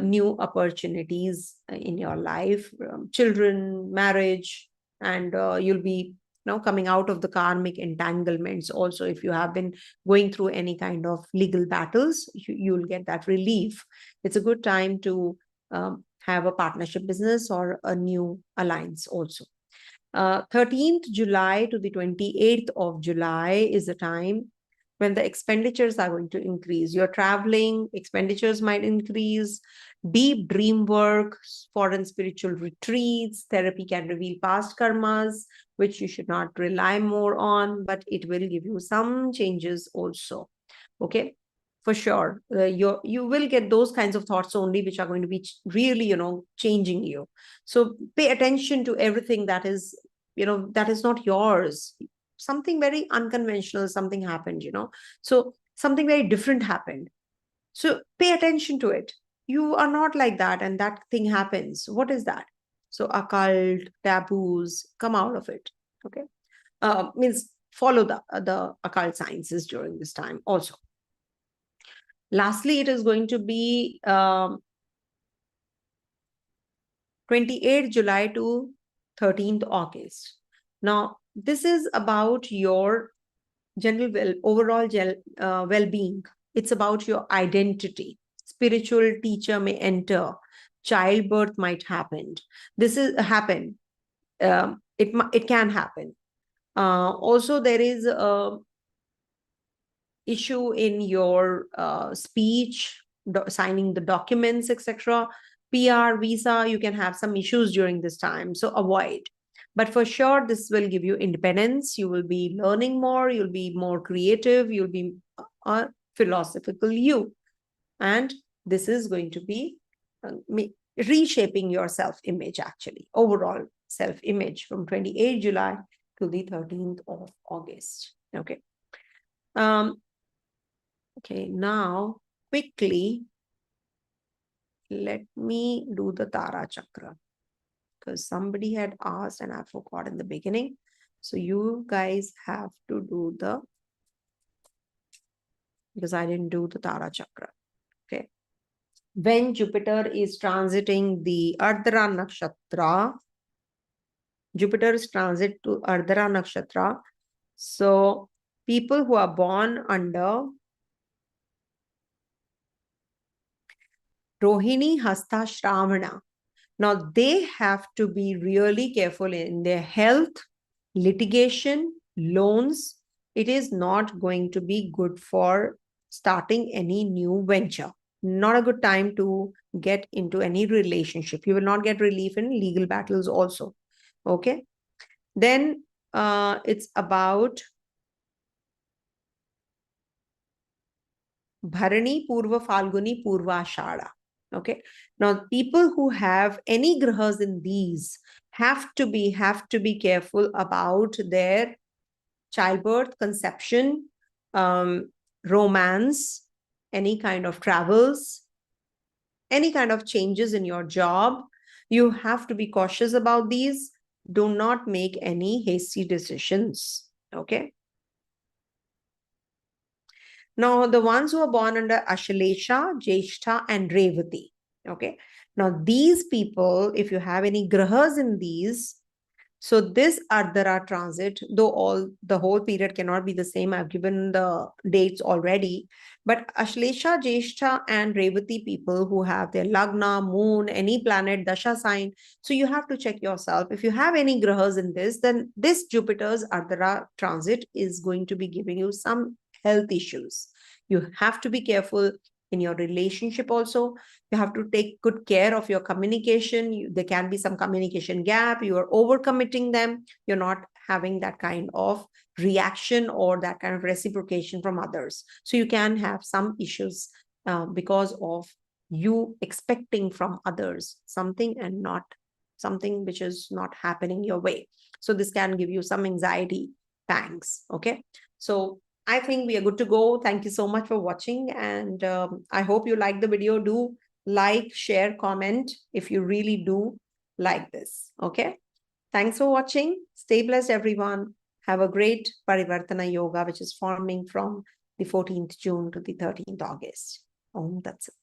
new opportunities in your life, children, marriage, and you'll be now coming out of the karmic entanglements. Also, if you have been going through any kind of legal battles, you'll get that relief. It's a good time to have a partnership business or a new alliance also. 13th July to the 28th of July is the time when the expenditures are going to increase. You're traveling, expenditures might increase, deep dream work, foreign spiritual retreats, therapy can reveal past karmas, which you should not rely more on, but it will give you some changes also. Okay, for sure. You will get those kinds of thoughts only, which are going to be really, changing you. So pay attention to everything that is, that is not yours. Something very unconventional, something happened, so something very different happened. So pay attention to it. You are not like that, and that thing happens. What is that? So occult, taboos, come out of it. Okay. Means follow the occult sciences during this time also. Lastly, it is going to be 28th July to 13th August. Now, this is about your general overall well-being. It's about your identity. Spiritual teacher may enter. Childbirth might happen. This is happen. It can happen. Also, there is a issue in your speech, signing the documents, etc. PR, visa, you can have some issues during this time, so avoid. But for sure, this will give you independence. You will be learning more. You'll be more creative. You'll be a philosophical you. And this is going to be reshaping your self-image, actually, overall self-image from 28th July to the 13th of August. Okay. Okay, now quickly, let me do the Tara Chakra, because somebody had asked and I forgot in the beginning. So you guys have to do because I didn't do the Tara Chakra. Okay. When Jupiter is transiting the Ardra Nakshatra, Jupiter's transit to Ardra Nakshatra. So people who are born under Rohini, Hasta, Shravana, now they have to be really careful in their health, litigation, loans. It is not going to be good for starting any new venture. Not a good time to get into any relationship. You will not get relief in legal battles also. Okay. Then it's about Bharani, Purva, Falguni, Purva, Ashada. Okay. Now, people who have any grahas in these have to be careful about their childbirth, conception, romance, any kind of travels, any kind of changes in your job. You have to be cautious about these. Do not make any hasty decisions. Okay. Now, the ones who are born under Ashalesha, Jyeshtha, and Revati. Okay. Now, these people, if you have any grahas in these, so this Ardra transit, though the whole period cannot be the same, I've given the dates already, but Ashlesha, Jyeshtha, and Revati people who have their Lagna, Moon, any planet, Dasha sign, so you have to check yourself. If you have any grahas in this, then this Jupiter's Ardra transit is going to be giving you some health issues. You have to be careful in your relationship also. You have to take good care of your communication. There can be some communication gap. You are overcommitting them. You're not having that kind of reaction or that kind of reciprocation from others. So you can have some issues because of you expecting from others something and not something which is not happening your way. So this can give you some anxiety pangs. Okay. So I think we are good to go. Thank you so much for watching. And I hope you like the video. Do like, share, comment if you really do like this. Okay. Thanks for watching. Stay blessed, everyone. Have a great Parivartana Yoga, which is forming from the 14th June to the 13th August. Om Tat Sat.